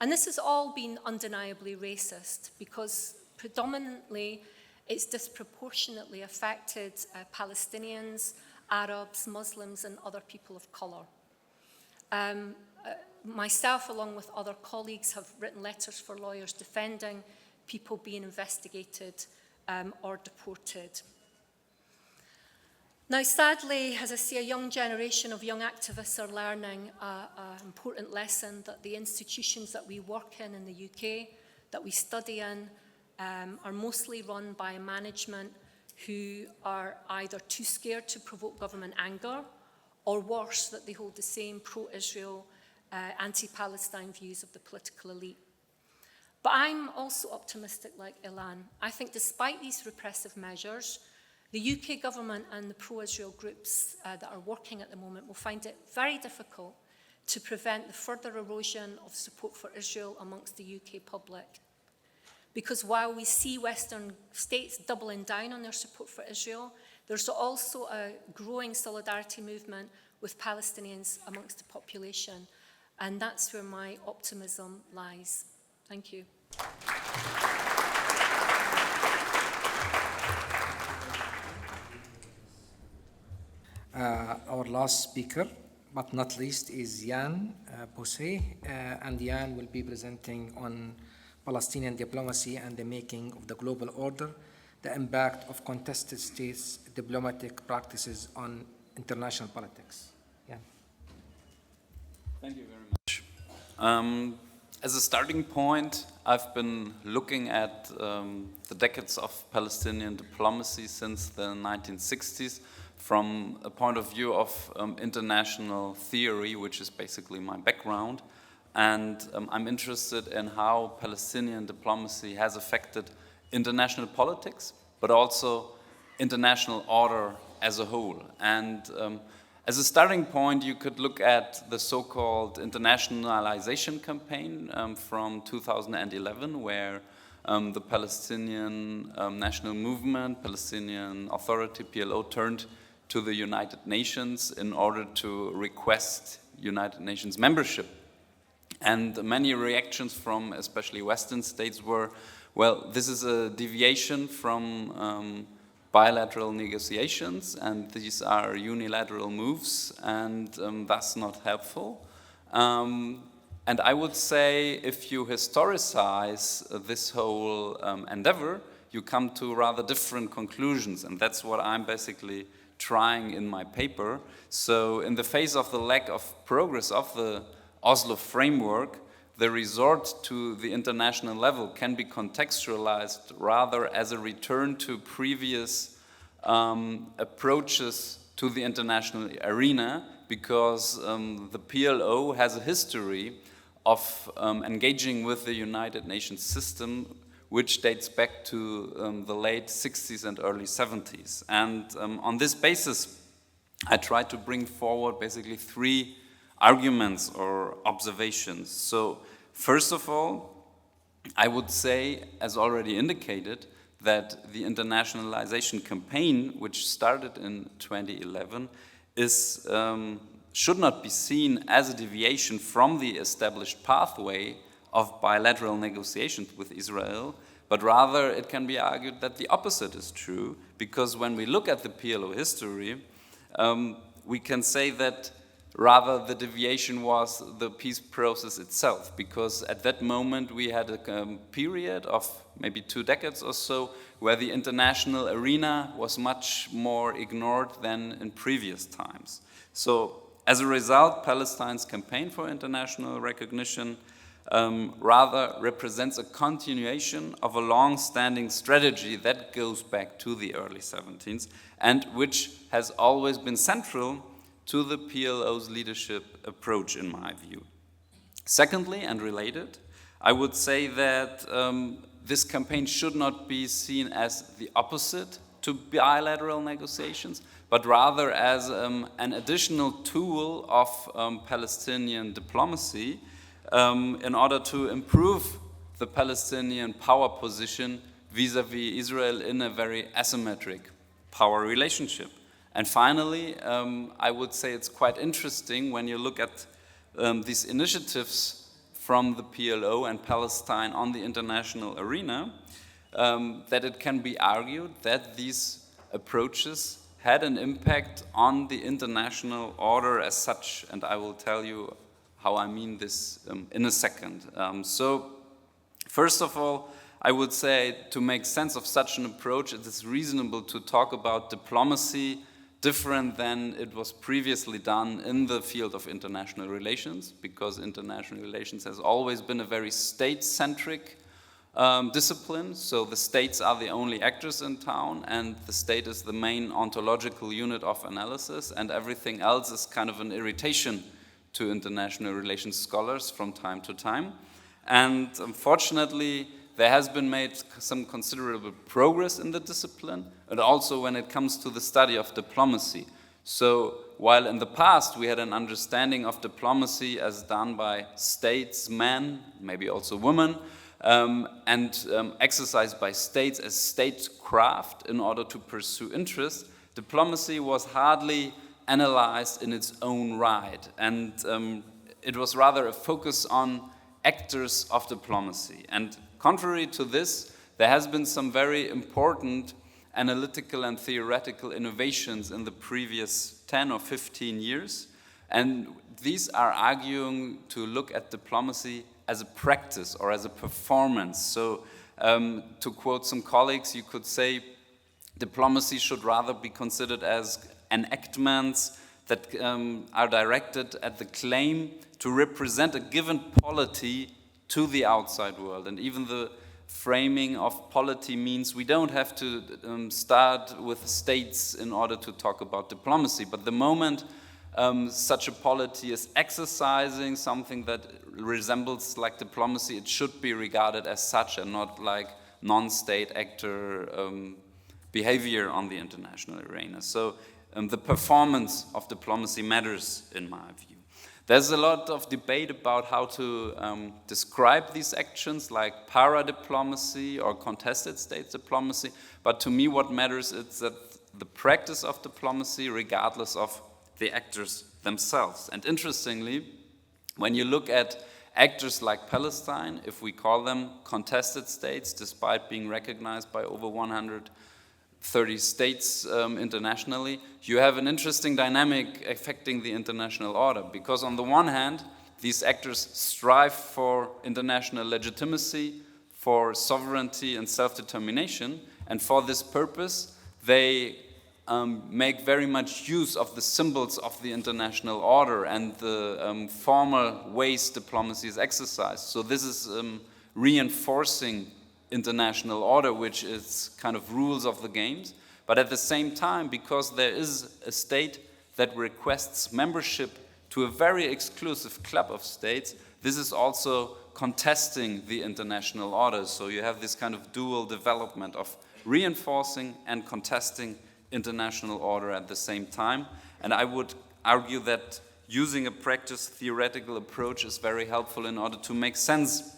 And this has all been undeniably racist because predominantly it's disproportionately affected Palestinians, Arabs, Muslims, and other people of colour. Myself, along with other colleagues, have written letters for lawyers defending people being investigated or deported. Now, sadly, as I say, a young generation of young activists are learning an important lesson that the institutions that we work in the UK, that we study in, are mostly run by a management who are either too scared to provoke government anger, or worse, that they hold the same pro-Israel, anti-Palestine views of the political elite. But I'm also optimistic like Ilan. I think despite these repressive measures, the UK government and the pro-Israel groups that are working at the moment will find it very difficult to prevent the further erosion of support for Israel amongst the UK public. Because while we see Western states doubling down on their support for Israel, there's also a growing solidarity movement with Palestinians amongst the population. And that's where my optimism lies. Thank you. Our last speaker, but not least, is Jan Bosé, and Jan will be presenting on Palestinian diplomacy and the making of the global order, the impact of contested states' diplomatic practices on international politics. Jan. Thank you very much. As a starting point, I've been looking at the decades of Palestinian diplomacy since the 1960s from a point of view of international theory, which is basically my background. And I'm interested in how Palestinian diplomacy has affected international politics, but also international order as a whole. And as a starting point, you could look at the so-called internationalization campaign from 2011, where the Palestinian National Movement, Palestinian Authority, PLO, turned to the United Nations in order to request United Nations membership. And many reactions from especially Western states were, well, this is a deviation from bilateral negotiations, and these are unilateral moves, and thus not helpful. And I would say if you historicize this whole endeavor, you come to rather different conclusions, and that's what I'm basically trying in my paper. So in the face of the lack of progress of the Oslo framework, the resort to the international level can be contextualized rather as a return to previous approaches to the international arena, because the PLO has a history of engaging with the United Nations system, which dates back to the late 60s and early 70s. And on this basis, I tried to bring forward basically three arguments or observations. So first of all, I would say, as already indicated, that the internationalization campaign, which started in 2011, should not be seen as a deviation from the established pathway of bilateral negotiations with Israel, but rather it can be argued that the opposite is true, because when we look at the PLO history, we can say that rather the deviation was the peace process itself, because at that moment we had a period of maybe 2 decades or so where the international arena was much more ignored than in previous times. So as a result, Palestine's campaign for international recognition rather represents a continuation of a long-standing strategy that goes back to the early 70s and which has always been central to the PLO's leadership approach, in my view. Secondly, and related, I would say that this campaign should not be seen as the opposite to bilateral negotiations, but rather as an additional tool of Palestinian diplomacy in order to improve the Palestinian power position vis-à-vis Israel in a very asymmetric power relationship. And finally, I would say it's quite interesting when you look at these initiatives from the PLO and Palestine on the international arena, that it can be argued that these approaches had an impact on the international order as such, and I will tell you how I mean this in a second. So, first of all, I would say to make sense of such an approach, it is reasonable to talk about diplomacy different than it was previously done in the field of international relations, because international relations has always been a very state-centric discipline. So the states are the only actors in town, and the state is the main ontological unit of analysis, and everything else is kind of an irritation to international relations scholars from time to time. And unfortunately, there has been made some considerable progress in the discipline, and also when it comes to the study of diplomacy. So while in the past we had an understanding of diplomacy as done by statesmen, maybe also women, and exercised by states as statecraft in order to pursue interest, diplomacy was hardly analyzed in its own right, and it was rather a focus on actors of diplomacy. And contrary to this, there has been some very important analytical and theoretical innovations in the previous 10 or 15 years, and these are arguing to look at diplomacy as a practice or as a performance. So to quote some colleagues, you could say diplomacy should rather be considered as enactments that are directed at the claim to represent a given polity to the outside world. And even the framing of polity means we don't have to start with states in order to talk about diplomacy, but the moment such a polity is exercising something that resembles like diplomacy, it should be regarded as such and not like non-state actor behavior on the international arena. So the performance of diplomacy matters in my view. There's a lot of debate about how to describe these actions like para-diplomacy or contested states diplomacy, but to me what matters is that the practice of diplomacy regardless of the actors themselves. And interestingly, when you look at actors like Palestine, if we call them contested states, despite being recognized by over 130 states internationally, you have an interesting dynamic affecting the international order. Because on the one hand, these actors strive for international legitimacy, for sovereignty and self-determination, and for this purpose, they make very much use of the symbols of the international order and the formal ways diplomacy is exercised. So this is reinforcing international order, which is kind of rules of the games. But at the same time, because there is a state that requests membership to a very exclusive club of states, this is also contesting the international order. So you have this kind of dual development of reinforcing and contesting international order at the same time. And I would argue that using a practice theoretical approach is very helpful in order to make sense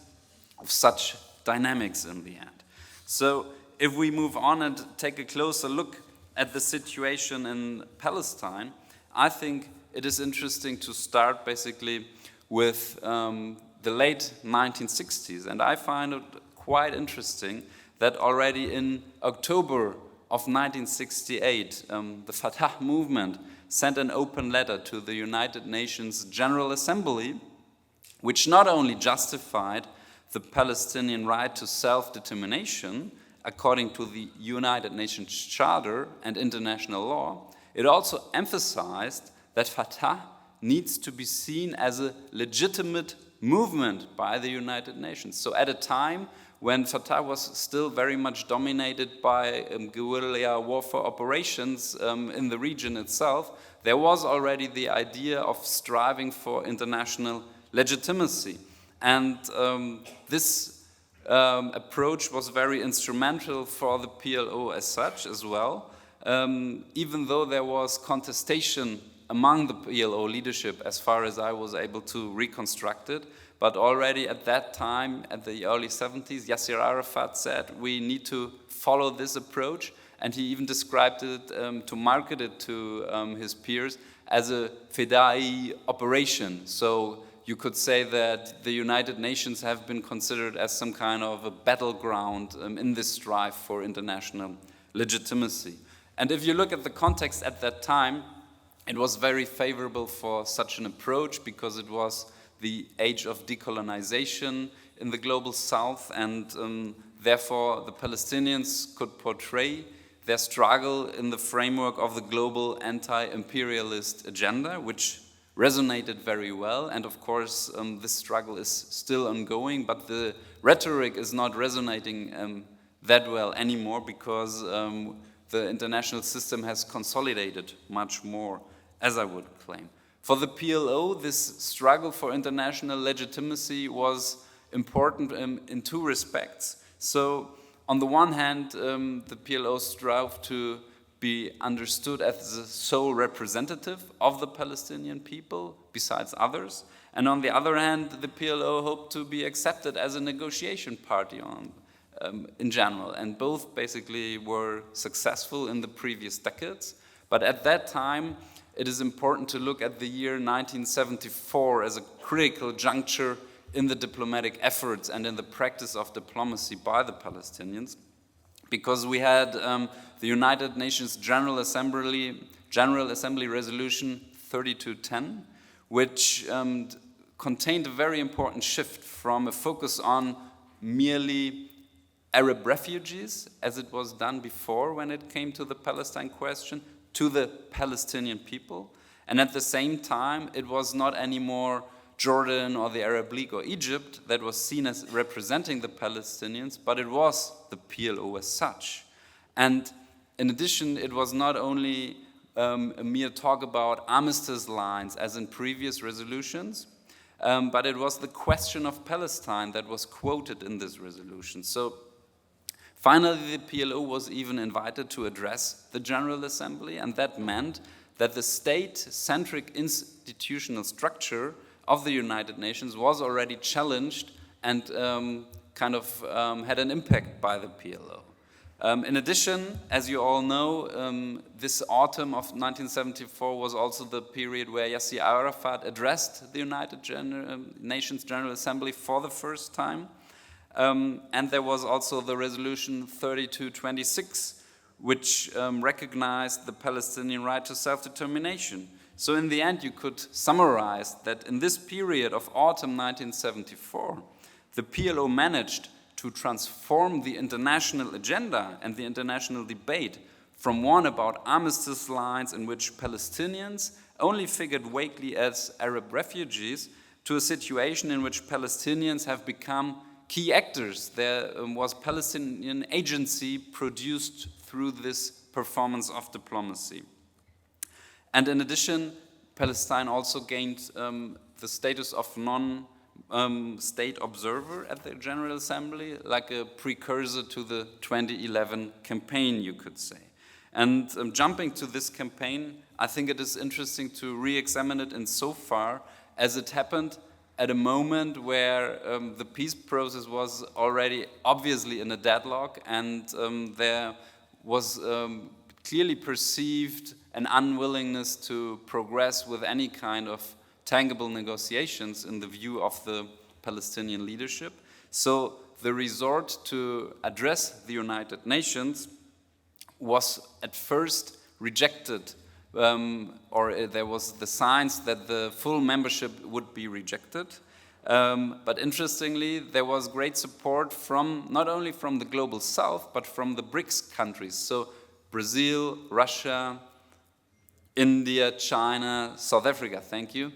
of such dynamics in the end. So if we move on and take a closer look at the situation in Palestine, I think it is interesting to start basically with the late 1960s. And I find it quite interesting that already in October of 1968, the Fatah movement sent an open letter to the United Nations General Assembly, which not only justified the Palestinian right to self-determination according to the United Nations Charter and international law, it also emphasized that Fatah needs to be seen as a legitimate movement by the United Nations. So at a time when Fatah was still very much dominated by guerrilla warfare operations in the region itself, there was already the idea of striving for international legitimacy. And this approach was very instrumental for the PLO as such as well, even though there was contestation among the PLO leadership as far as I was able to reconstruct it. But already at that time, at the early 70s, Yasser Arafat said, we need to follow this approach. And he even described it to market it to his peers as a Fedai operation. So you could say that the United Nations have been considered as some kind of a battleground in this strive for international legitimacy. And if you look at the context at that time, it was very favorable for such an approach because it was the age of decolonization in the global south, and therefore the Palestinians could portray their struggle in the framework of the global anti-imperialist agenda, which resonated very well. And of course, this struggle is still ongoing, but the rhetoric is not resonating that well anymore because the international system has consolidated much more, as I would claim. For the PLO, this struggle for international legitimacy was important in two respects. So, on the one hand, the PLO strove to be understood as the sole representative of the Palestinian people, besides others. And on the other hand, the PLO hoped to be accepted as a negotiation party in general. And both basically were successful in the previous decades. But at that time, it is important to look at the year 1974 as a critical juncture in the diplomatic efforts and in the practice of diplomacy by the Palestinians, because we had the United Nations General Assembly Resolution 3210, which contained a very important shift from a focus on merely Arab refugees, as it was done before when it came to the Palestine question, to the Palestinian people. And at the same time, it was not anymore Jordan or the Arab League or Egypt that was seen as representing the Palestinians, but it was the PLO as such. And in addition, it was not only a mere talk about armistice lines as in previous resolutions, but it was the question of Palestine that was quoted in this resolution. So finally, the PLO was even invited to address the General Assembly, and that meant that the state-centric institutional structure of the United Nations was already challenged and had an impact by the PLO. In addition, as you all know, this autumn of 1974 was also the period where Yasser Arafat addressed the United Nations General Assembly for the first time. And there was also the resolution 3226, which recognized the Palestinian right to self-determination. So in the end, you could summarize that in this period of autumn 1974, the PLO managed to transform the international agenda and the international debate from one about armistice lines in which Palestinians only figured vaguely as Arab refugees to a situation in which Palestinians have become key actors. There was Palestinian agency produced through this performance of diplomacy. And in addition, Palestine also gained the status of non-state observer at the General Assembly, like a precursor to the 2011 campaign, you could say. And jumping to this campaign, I think it is interesting to re-examine it insofar as it happened at a moment where the peace process was already obviously in a deadlock, and there was clearly perceived an unwillingness to progress with any kind of tangible negotiations in the view of the Palestinian leadership. So the resort to address the United Nations was at first rejected there was the signs that the full membership would be rejected. But interestingly, there was great support from not only from the global south, but from the BRICS countries. So Brazil, Russia, India, China, South Africa, thank you.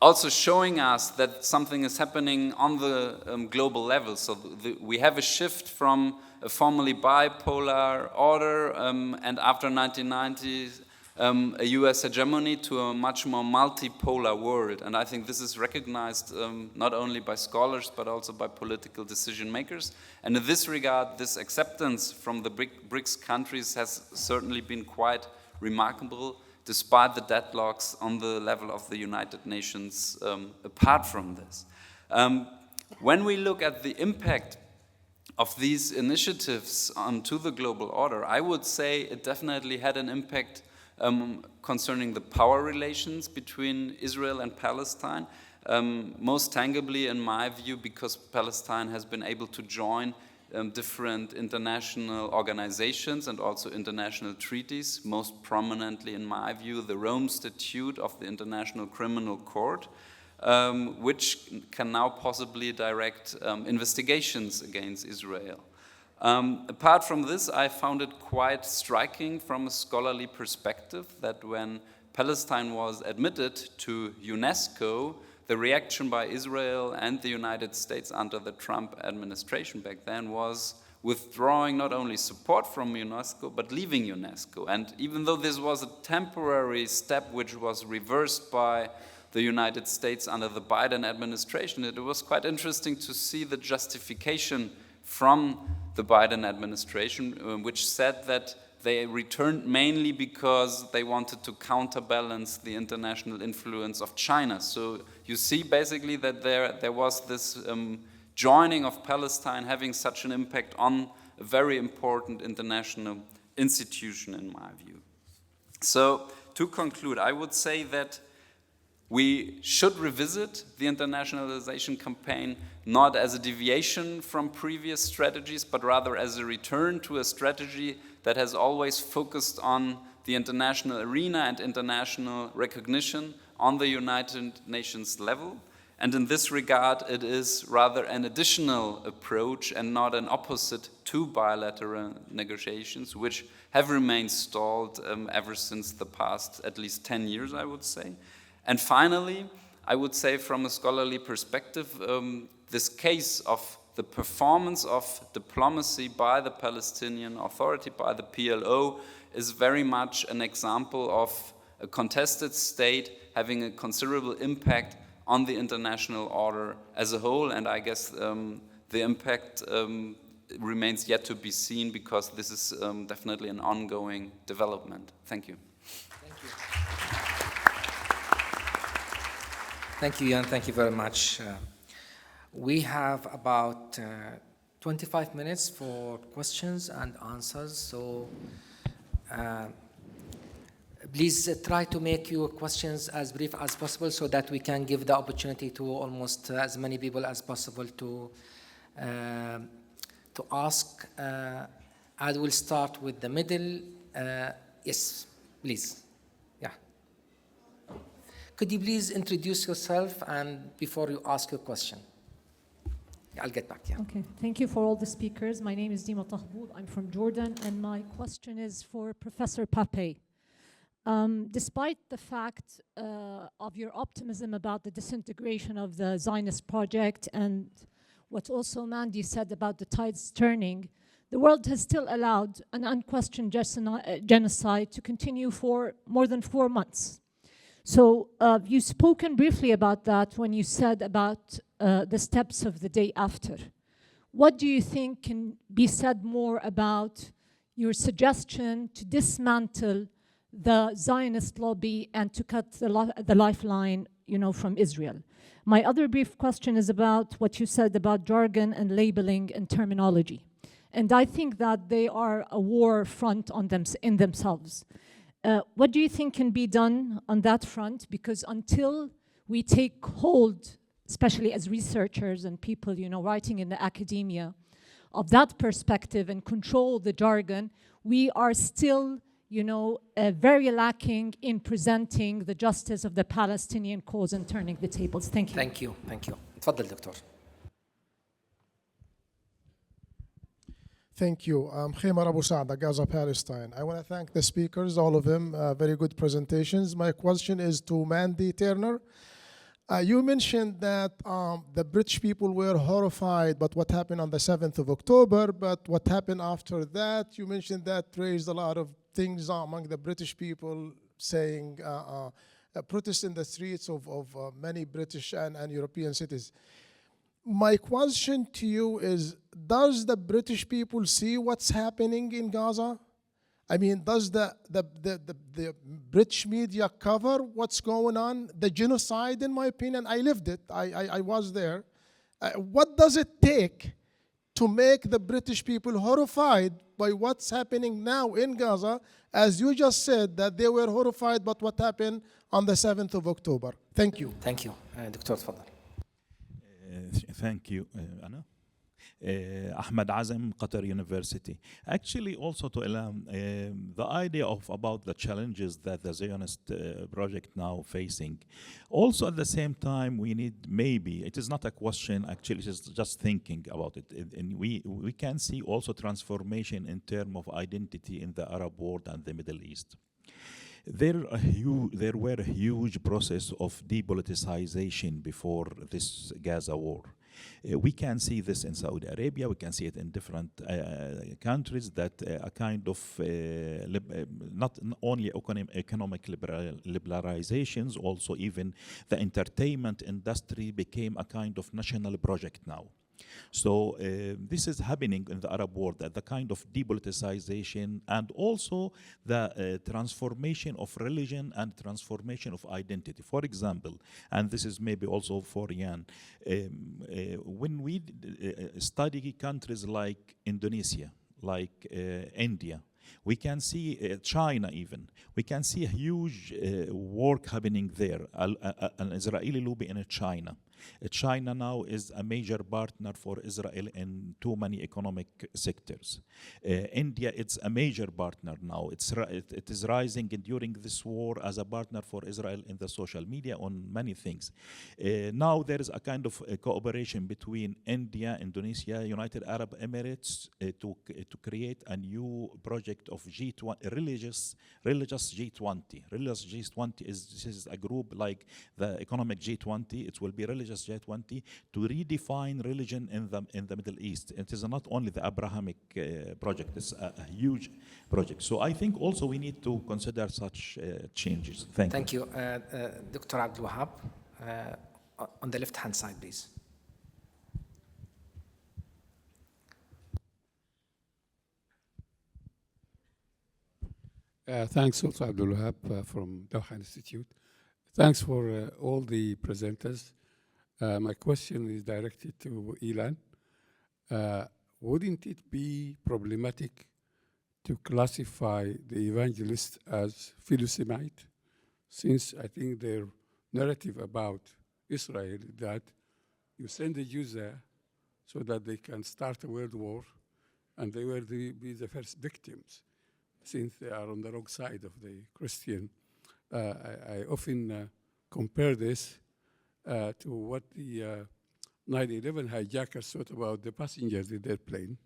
Also showing us that something is happening on the global level. So we have a shift from a formerly bipolar order and after 1990, a US hegemony to a much more multipolar world. And I think this is recognized not only by scholars, but also by political decision makers. And in this regard, this acceptance from the BRICS countries has certainly been quite remarkable, despite the deadlocks on the level of the United Nations apart from this. When we look at the impact of these initiatives to the global order, I would say it definitely had an impact concerning the power relations between Israel and Palestine, most tangibly in my view because Palestine has been able to join different international organizations and also international treaties, most prominently in my view the Rome Statute of the International Criminal Court, which can now possibly direct investigations against Israel. Apart from this, I found it quite striking from a scholarly perspective that when Palestine was admitted to UNESCO, the reaction by Israel and the United States under the Trump administration back then was withdrawing not only support from UNESCO, but leaving UNESCO. And even though this was a temporary step which was reversed by the United States under the Biden administration, it was quite interesting to see the justification from the Biden administration, which said that they returned mainly because they wanted to counterbalance the international influence of China. So you see basically that there was this joining of Palestine having such an impact on a very important international institution in my view. So to conclude, I would say that we should revisit the internationalization campaign not as a deviation from previous strategies, but rather as a return to a strategy that has always focused on the international arena and international recognition on the United Nations level. And in this regard, it is rather an additional approach and not an opposite to bilateral negotiations, which have remained stalled ever since the past at least 10 years, I would say. And finally, I would say from a scholarly perspective, this case of the performance of diplomacy by the Palestinian Authority, by the PLO, is very much an example of a contested state having a considerable impact on the international order as a whole. And I guess the impact remains yet to be seen because this is definitely an ongoing development. Thank you. Thank you. Thank you, Jan. Thank you very much. We have about 25 minutes for questions and answers. So please try to make your questions as brief as possible so that we can give the opportunity to almost as many people as possible to ask. I will start with the middle. Yes, please. Yeah. Could you please introduce yourself and before you ask your question? I'll get back, yeah. Okay, thank you for all the speakers. My name is Dima Tahboud. I'm from Jordan, and my question is for Professor Pape. Despite the fact of your optimism about the disintegration of the Zionist project and what also Mandy said about the tides turning, the world has still allowed an unquestioned genocide to continue for more than 4 months. So you've spoken briefly about that when you said about the steps of the day after. What do you think can be said more about your suggestion to dismantle the Zionist lobby and to cut the lifeline, from Israel? My other brief question is about what you said about jargon and labeling and terminology. And I think that they are a war front on in themselves. What do you think can be done on that front? Because until we take hold, especially as researchers and people, writing in the academia, of that perspective and control the jargon, we are still, very lacking in presenting the justice of the Palestinian cause and turning the tables. Thank you. Thank you. Thank you. تفضل دكتور. Thank you. I'm Khemar Abu Saada, Gaza, Palestine. I want to thank the speakers, all of them, very good presentations. My question is to Mandy Turner. You mentioned that the British people were horrified by what happened on the 7th of October, but what happened after that, you mentioned that raised a lot of things among the British people, saying protests in the streets of many British and European cities. My question to you is, does the British people see what's happening in Gaza? I mean, does the British media cover what's going on? The genocide, in my opinion, I lived it, I was there. What does it take to make the British people horrified by what's happening now in Gaza, as you just said that they were horrified by what happened on the 7th of October? Thank you. Thank you. دكتور تفضل. Thank you, Anna. Ahmed Azem, Qatar University. Actually, also to Ilam, the idea about the challenges that the Zionist project now facing. Also, at the same time, we need maybe, it is not a question, actually, it's just thinking about it. And we can see also transformation in terms of identity in the Arab world and the Middle East. There were a huge process of depoliticization before this Gaza war. We can see this in Saudi Arabia, we can see it in different countries, that a kind of not only economic liberalizations, also even the entertainment industry became a kind of national project now. So this is happening in the Arab world, the kind of depoliticization and also the transformation of religion and transformation of identity. For example, and this is maybe also for Jan, when we study countries like Indonesia, like India, we can see China even. We can see a huge work happening there, an Israeli lobby in China. China now is a major partner for Israel in too many economic sectors. India, it's a major partner now. It is rising during this war as a partner for Israel in the social media on many things. Now there is a kind of cooperation between India, Indonesia, United Arab Emirates to create a new project of G20, religious G20. Religious G20 is a group like the economic G20. It will be religious G20 to redefine religion in the Middle East. It is not only the Abrahamic project, it's a huge project. So I think also we need to consider such changes. Thank you. Dr. Abdul Wahab, on the left-hand side, please. Thanks also Abdul Wahab from Doha Institute. Thanks for all the presenters. My question is directed to Ilan. Wouldn't it be problematic to classify the evangelists as Philosemite, since I think their narrative about Israel is that you send the Jews there so that they can start a world war, and they will be the first victims, since they are on the wrong side of the Christian. I often compare this to what the 9/11 hijackers thought about the passengers in their plane.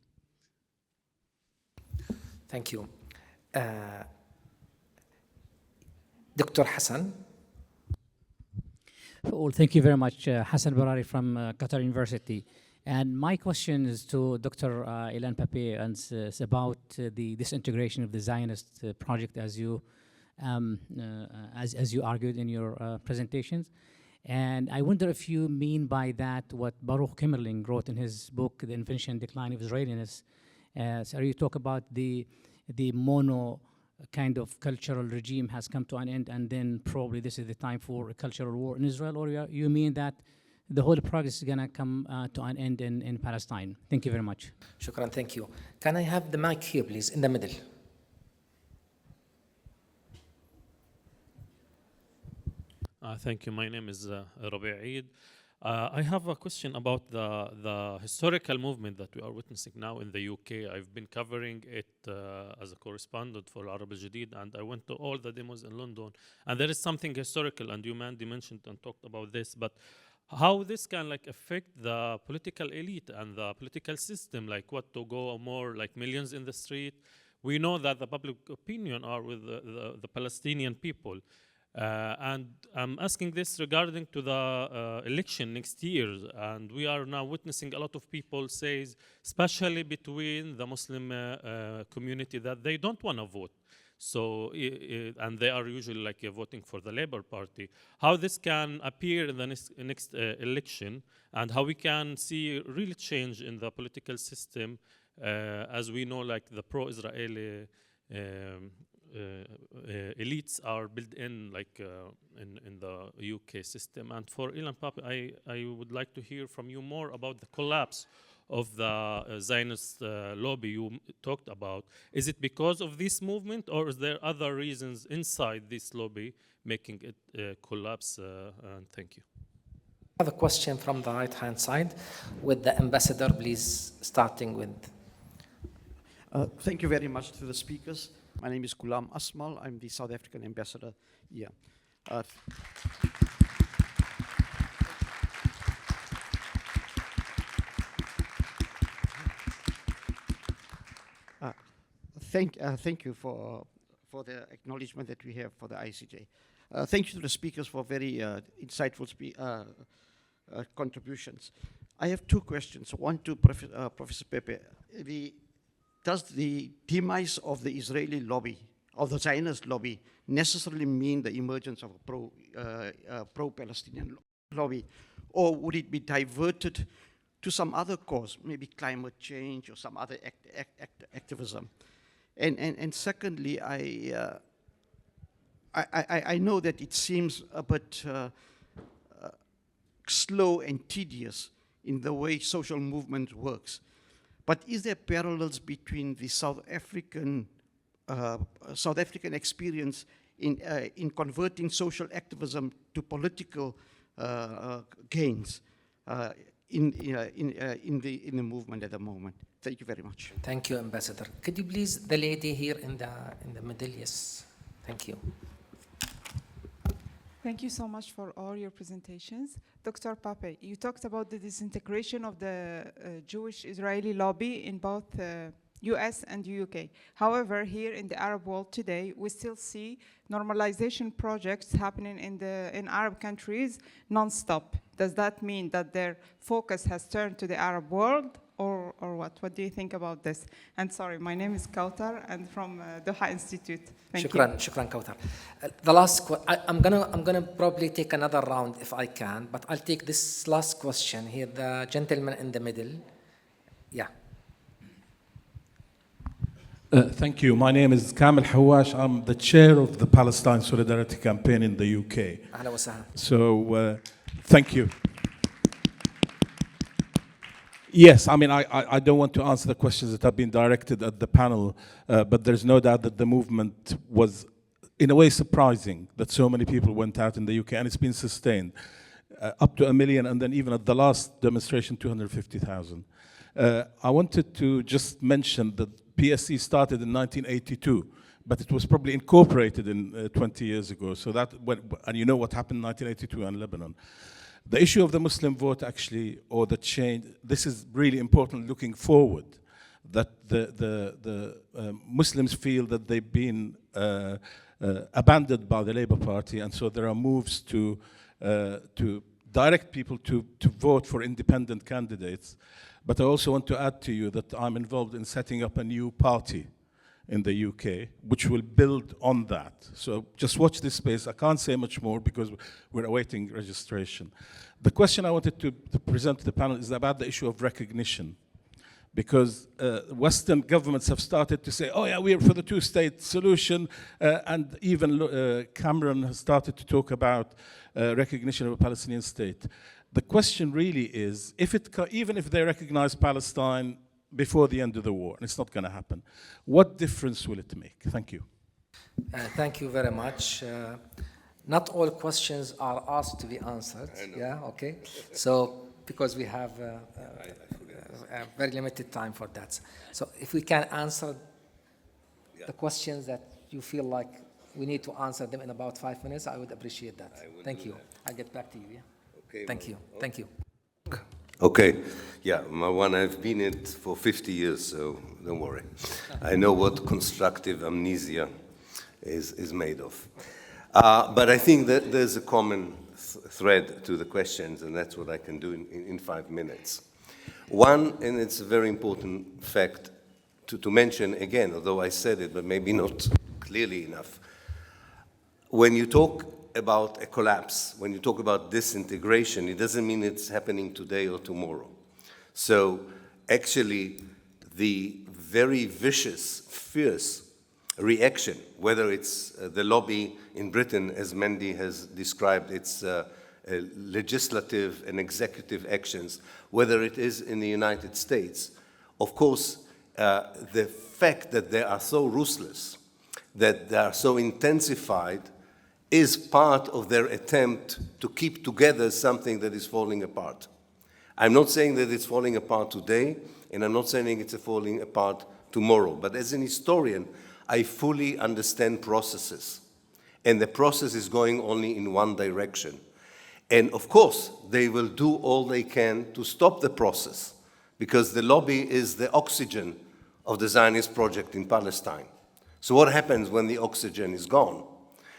Thank you. Dr. Hassan. Well, thank you very much. Hassan Barari from Qatar University. And my question is to Dr. Ilan Pape, and it's about the disintegration of the Zionist project, as you argued in your presentations. And I wonder if you mean by that what Baruch Kimmerling wrote in his book, The Invention and Decline of Israeliness. So you talk about the mono kind of cultural regime has come to an end, and then probably this is the time for a cultural war in Israel, or you mean that the whole progress is going to come to an end in Palestine? Thank you very much. Shukran, thank you. Can I have the mic here, please, in the middle? Thank you. My name is Rabi Eid. I have a question about the historical movement that we are witnessing now in the UK. I've been covering it as a correspondent for العربي الجديد, and I went to all the demos in London. And there is something historical, and you, Mandy, mentioned and talked about this, but how this can like affect the political elite and the political system, like what to go more like millions in the street. We know that the public opinion are with the Palestinian people. And I'm asking this regarding to the election next year, and we are now witnessing a lot of people says, especially between the Muslim community, that they don't want to vote. So, and they are usually like voting for the Labour Party. How this can appear in the next election, and how we can see real change in the political system, as we know, like the pro-Israeli elites are built in, like in the UK system. And for Ilan Pape, I would like to hear from you more about the collapse of the Zionist lobby you talked about. Is it because of this movement, or is there other reasons inside this lobby making it collapse? And thank you. I have a question from the right-hand side with the ambassador, please, starting with. Thank you very much to the speakers. My name is Ghulam Asmal. I'm the South African ambassador here. Thank you for the acknowledgement that we have for the ICJ. Thank you to the speakers for very insightful contributions. I have two questions. One to Professor Pepe. Does the demise of the Israeli lobby, of the Zionist lobby, necessarily mean the emergence of a pro-Palestinian lobby? Or would it be diverted to some other cause, maybe climate change or some other activism? And secondly, I know that it seems a bit slow and tedious in the way social movement works. But is there parallels between the South African experience in converting social activism to political gains in the movement at the moment? Thank you very much. Thank you, Ambassador. Could you please, the lady here in the middle? Yes. Thank you. Thank you so much for all your presentations. Dr. Pape, you talked about the disintegration of the Jewish-Israeli lobby in both US and UK. However, here in the Arab world today, we still see normalization projects happening in Arab countries non-stop. Does that mean that their focus has turned to the Arab world, or what? What do you think about this? And sorry, my name is Kautar, and from Doha Institute. Thank you. Shukran, Kautar. The last I'm gonna probably take another round if I can, but I'll take this last question here. The gentleman in the middle. Yeah. Thank you. My name is Kamil Hawash. I'm the chair of the Palestine Solidarity Campaign in the UK. So, thank you. Yes, I mean, I don't want to answer the questions that have been directed at the panel, but there's no doubt that the movement was, in a way, surprising that so many people went out in the UK, and it's been sustained. Up to 1 million, and then even at the last demonstration, 250,000. I wanted to just mention that PSC started in 1982, but it was probably incorporated in 20 years ago. So that, and you know what happened in 1982 in Lebanon. The issue of the Muslim vote actually, or the change, this is really important looking forward, that the Muslims feel that they've been abandoned by the Labour Party, and so there are moves to direct people to vote for independent candidates. But I also want to add to you that I'm involved in setting up a new party in the UK, which will build on that. So just watch this space. I can't say much more because we're awaiting registration. The question I wanted to present to the panel is about the issue of recognition. Because Western governments have started to say, oh yeah, we're for the two-state solution, and even Cameron has started to talk about recognition of a Palestinian state. The question really is, even if they recognize Palestine before the end of the war, and it's not going to happen, what difference will it make? Thank you. Thank you very much. Not all questions are asked to be answered. Yeah, okay. So, because we have a very limited time for that. So if we can answer the questions that you feel like we need to answer them in about 5 minutes, I would appreciate that. Thank you. I'll get back to you. Yeah. Okay. Thank you. Thank you. Okay. Yeah, Marwan, I've been it for 50 years, so don't worry. I know what constructive amnesia is made of. But I think that there's a common thread to the questions, and that's what I can do in 5 minutes. One, and it's a very important fact to mention again, although I said it, but maybe not clearly enough. When you talk about a collapse, when you talk about disintegration, it doesn't mean it's happening today or tomorrow. So actually, the very vicious, fierce reaction, whether it's the lobby in Britain, as Mandy has described, its legislative and executive actions, whether it is in the United States, of course, the fact that they are so ruthless, that they are so intensified, is part of their attempt to keep together something that is falling apart. I'm not saying that it's falling apart today, and I'm not saying it's falling apart tomorrow, but as an historian, I fully understand processes, and the process is going only in one direction. And of course, they will do all they can to stop the process, because the lobby is the oxygen of the Zionist project in Palestine. So what happens when the oxygen is gone?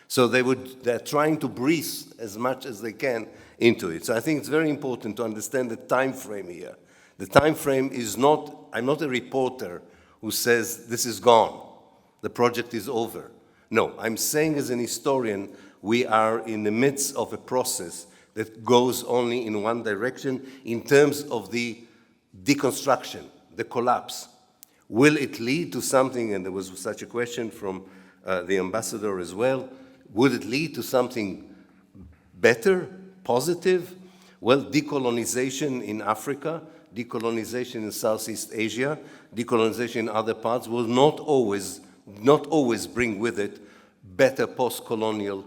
So they're trying to breathe as much as they can into it. So I think it's very important to understand the time frame here. The time frame is not, I'm not a reporter who says this is gone, the project is over. No, I'm saying as an historian, we are in the midst of a process that goes only in one direction in terms of the deconstruction, the collapse. Will it lead to something, and there was such a question from the ambassador as well, would it lead to something better, positive? Well, decolonization in Africa, decolonization in Southeast Asia, decolonization in other parts will not always bring with it better post-colonial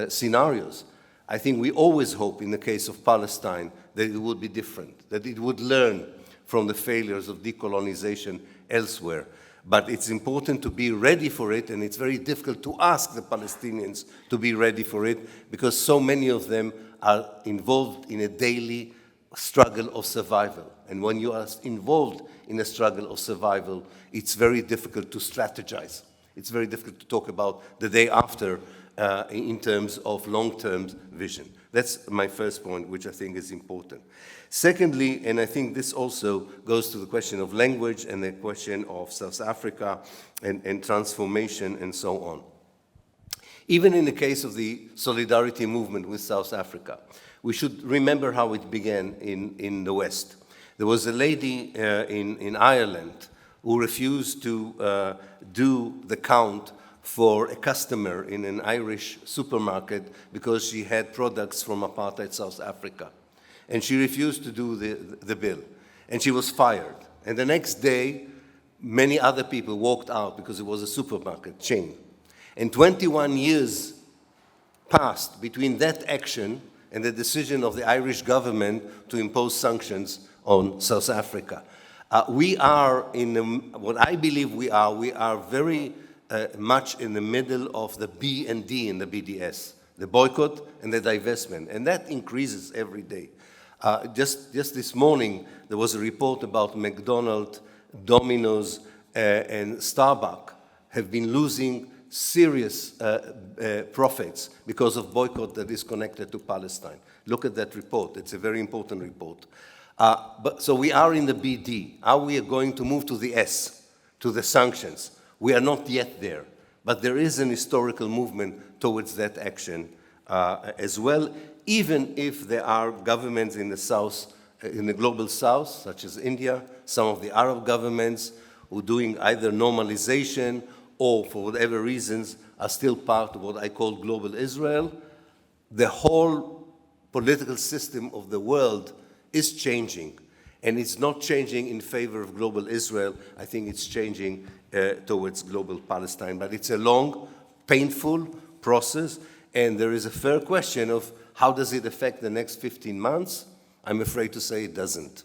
scenarios. I think we always hope in the case of Palestine that it would be different, that it would learn from the failures of decolonization elsewhere. But it's important to be ready for it, and it's very difficult to ask the Palestinians to be ready for it because so many of them are involved in a daily struggle of survival. And when you are involved in a struggle of survival, it's very difficult to strategize. It's very difficult to talk about the day after in terms of long-term vision. That's my first point, which I think is important. Secondly, and I think this also goes to the question of language and the question of South Africa and transformation and so on. Even in the case of the solidarity movement with South Africa, we should remember how it began in the West. There was a lady in Ireland who refused to do the count for a customer in an Irish supermarket because she had products from apartheid South Africa. And she refused to do the bill. And she was fired. And the next day, many other people walked out because it was a supermarket chain. And 21 years passed between that action and the decision of the Irish government to impose sanctions on South Africa. We are what I believe we are very much in the middle of the B and D in the BDS, the boycott and the divestment, and that increases every day. Just this morning, there was a report about McDonald's, Domino's, and Starbucks have been losing serious profits because of boycott that is connected to Palestine. Look at that report. It's a very important report. So we are in the BD. Are we going to move to the S, to the sanctions? We are not yet there, but there is an historical movement towards that action as well, even if there are governments in the South, in the global South, such as India, some of the Arab governments who are doing either normalization or, for whatever reasons, are still part of what I call global Israel. The whole political system of the world is changing, and it's not changing in favor of global Israel. I think it's changing towards global Palestine, but it's a long, painful process, And there is a fair question of how does it affect the next 15 months? I'm afraid to say it doesn't.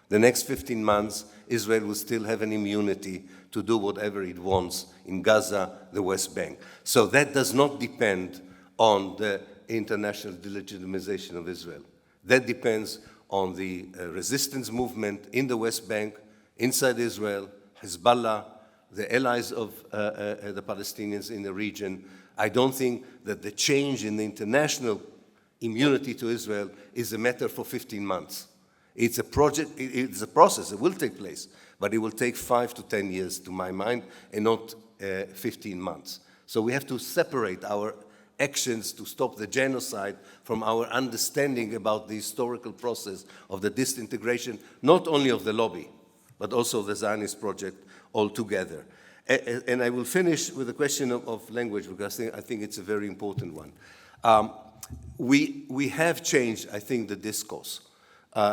The next 15 months, Israel will still have an immunity to do whatever it wants in Gaza, the West Bank. So that does not depend on the international delegitimization of Israel. That depends on the resistance movement in the West Bank, inside Israel, Hezbollah, the allies of the Palestinians in the region. I don't think that the change in the international immunity to Israel is a matter for 15 months. It's a project, it's a process, it will take place, but it will take 5 to 10 years to my mind, and not 15 months. So we have to separate our actions to stop the genocide from our understanding about the historical process of the disintegration, not only of the lobby, but also the Zionist project altogether. And I will finish with the question of language, because I think it's a very important one. We have changed, I think, the discourse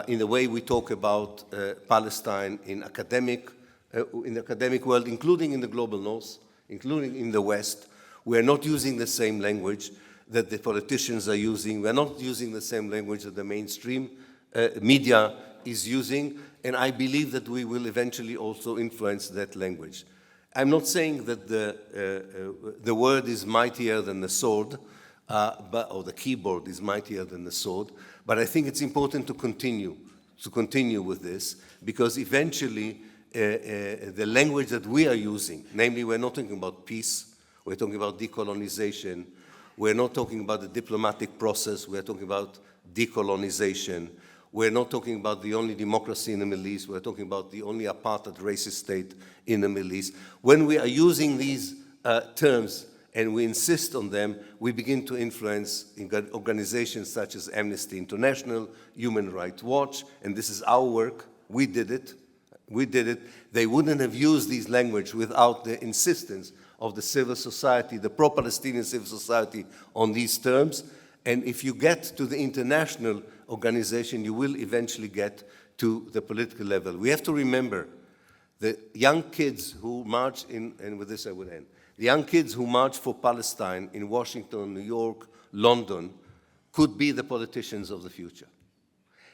in the way we talk about Palestine in the academic world, including in the global north, including in the West. We are not using the same language that the politicians are using. We are not using the same language that the mainstream media is using, and I believe that we will eventually also influence that language. I'm not saying that the word is mightier than the sword, or the keyboard is mightier than the sword, but I think it's important to continue with this, because eventually the language that we are using, namely we're not talking about peace, we're talking about decolonization, we're not talking about the diplomatic process, we're talking about decolonization, we're not talking about the only democracy in the Middle East, we're talking about the only apartheid racist state in the Middle East. When we are using these terms and we insist on them, we begin to influence organizations such as Amnesty International, Human Rights Watch, and this is our work. We did it. They wouldn't have used these language without the insistence of the civil society, the pro-Palestinian civil society, on these terms. And if you get to the international organization, you will eventually get to the political level. We have to remember the young kids who march in, and with this I would end, the young kids who march for Palestine in Washington, New York, London, could be the politicians of the future.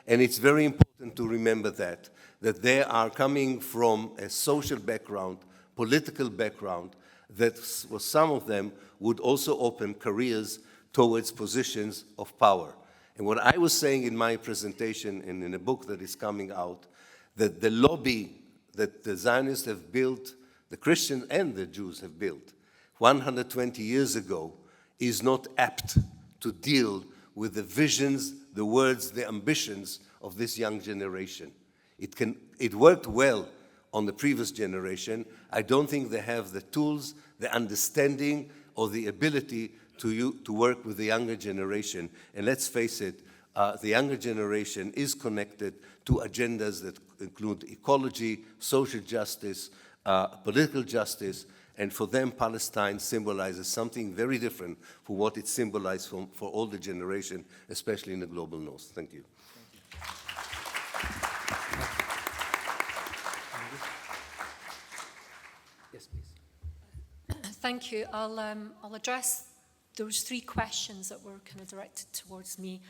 And it's very important to remember that they are coming from a social background, political background, that for some of them would also open careers towards positions of power. And what I was saying in my presentation and in a book that is coming out, that the lobby that the Zionists have built, the Christians and the Jews have built 120 years ago, is not apt to deal with the visions, the words, the ambitions of this young generation. It worked well on the previous generation. I don't think they have the tools, the understanding, or the ability to work with the younger generation. And let's face it, the younger generation is connected to agendas that include ecology, social justice, political justice, and for them, Palestine symbolizes something very different from what it symbolized for all the generation, especially in the global north. Thank you. Yes, please. Thank you. I'll address those three questions that were kind of directed towards me.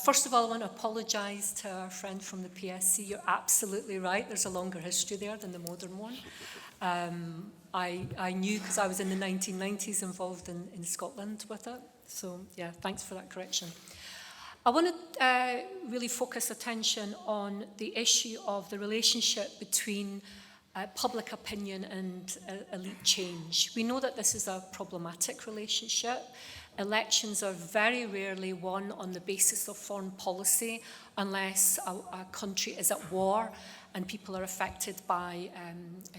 First of all, I want to apologise to our friend from the PSC. You're absolutely right. There's a longer history there than the modern one. I knew, because I was in the 1990s involved in Scotland with it. So, yeah, thanks for that correction. I want to really focus attention on the issue of the relationship between public opinion and elite change. We know that this is a problematic relationship. Elections are very rarely won on the basis of foreign policy unless a country is at war and people are affected by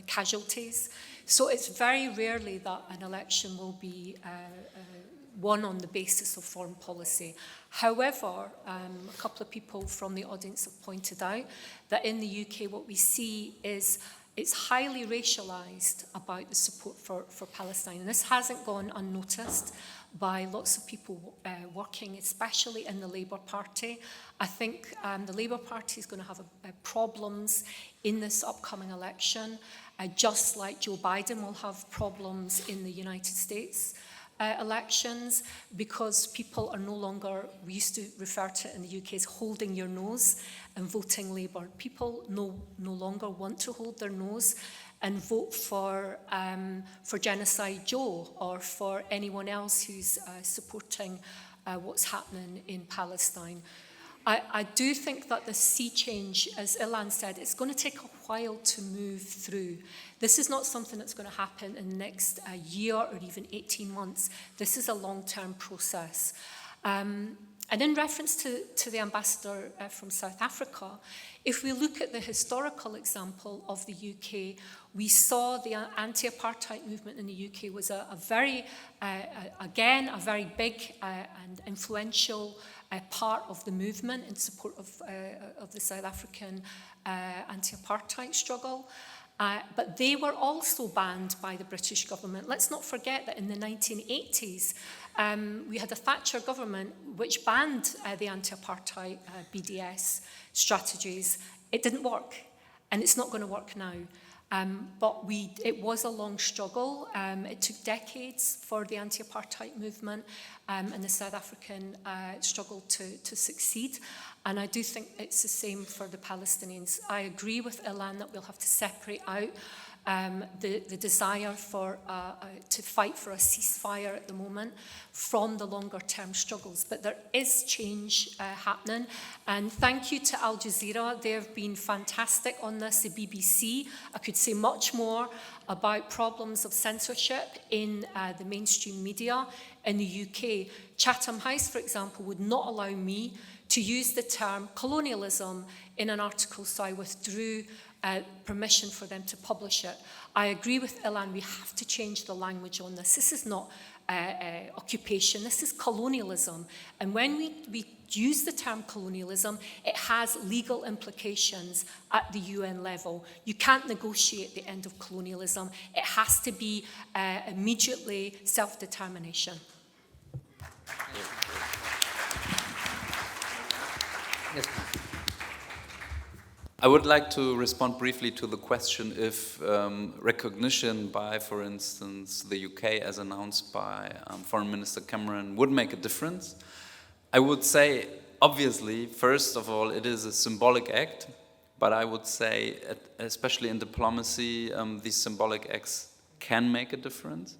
casualties. So it's very rarely that an election will be won on the basis of foreign policy. However, a couple of people from the audience have pointed out that in the UK what we see is it's highly racialized about the support for Palestine. And this hasn't gone unnoticed by lots of people working, especially in the Labour Party. I think the Labour Party is going to have problems in this upcoming election, just like Joe Biden will have problems in the United States. elections, because people are no longer, we used to refer to it in the UK as holding your nose and voting Labour. People no longer want to hold their nose and vote for Genocide Joe or for anyone else who's supporting what's happening in Palestine. I do think that the sea change, as Ilan said, it's going to take a while to move through. This is not something that's going to happen in the next year or even 18 months. This is a long-term process. And in reference to the ambassador from South Africa, if we look at the historical example of the UK, we saw the anti-apartheid movement in the UK was a very big and influential part of the movement in support of the South African anti-apartheid struggle. But they were also banned by the British government. Let's not forget that in the 1980s, we had a Thatcher government which banned the anti-apartheid BDS strategies. It didn't work, and it's not going to work now. But it was a long struggle. It took decades for the anti-apartheid movement and the South African struggle to succeed. And I do think it's the same for the Palestinians. I agree with Ilan that we'll have to separate out the desire to fight for a ceasefire at the moment from the longer-term struggles. But there is change happening. And thank you to Al Jazeera. They've been fantastic on this, the BBC. I could say much more about problems of censorship in the mainstream media in the UK. Chatham House, for example, would not allow me to use the term colonialism in an article, so I withdrew permission for them to publish it. I agree with Ilan, we have to change the language on this. This is not occupation, this is colonialism. And when we use the term colonialism, it has legal implications at the UN level. You can't negotiate the end of colonialism. It has to be immediately self-determination. Yes. I would like to respond briefly to the question if recognition by, for instance, the UK as announced by Foreign Minister Cameron would make a difference. I would say, obviously, first of all, it is a symbolic act, but I would say, especially in diplomacy, these symbolic acts can make a difference.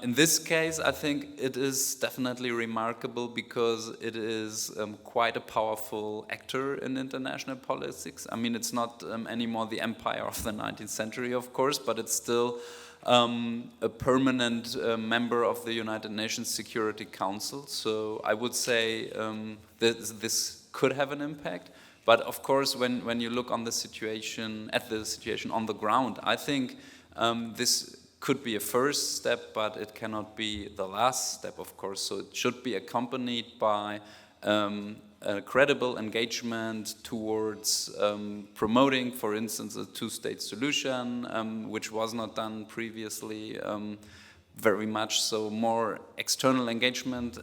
In this case, I think it is definitely remarkable because it is quite a powerful actor in international politics. I mean, it's not anymore the empire of the 19th century, of course, but it's still a permanent member of the United Nations Security Council. So I would say that this could have an impact. But of course, when you look on the situation, on the ground, I think this could be a first step, but it cannot be the last step, of course. So it should be accompanied by a credible engagement towards promoting, for instance, a two-state solution, which was not done previously very much. So more external engagement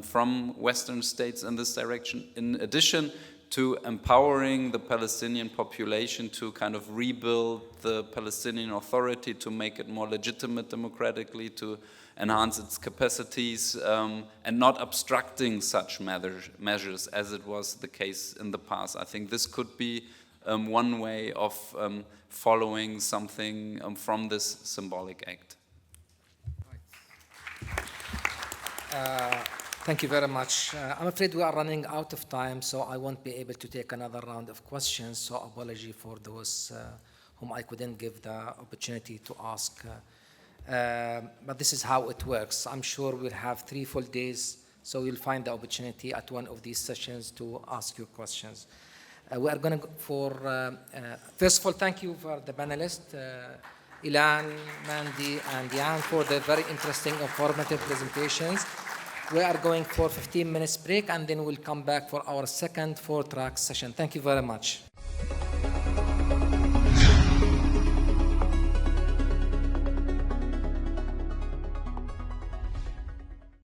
from Western states in this direction, in addition to empowering the Palestinian population to kind of rebuild the Palestinian Authority, to make it more legitimate democratically, to enhance its capacities, and not obstructing such measures as it was the case in the past. I think this could be one way of following something from this symbolic act. Thank you very much. I'm afraid we are running out of time, so I won't be able to take another round of questions, so apology for those whom I couldn't give the opportunity to ask. But this is how it works. I'm sure we'll have 3 full days, so you'll find the opportunity at one of these sessions to ask your questions. We are going to go for, first of all, thank you for the panelists, Ilan, Mandy, and Jan, for the very interesting, informative presentations. We are going for 15 minutes break, and then we'll come back for our second 4-track session. Thank you very much.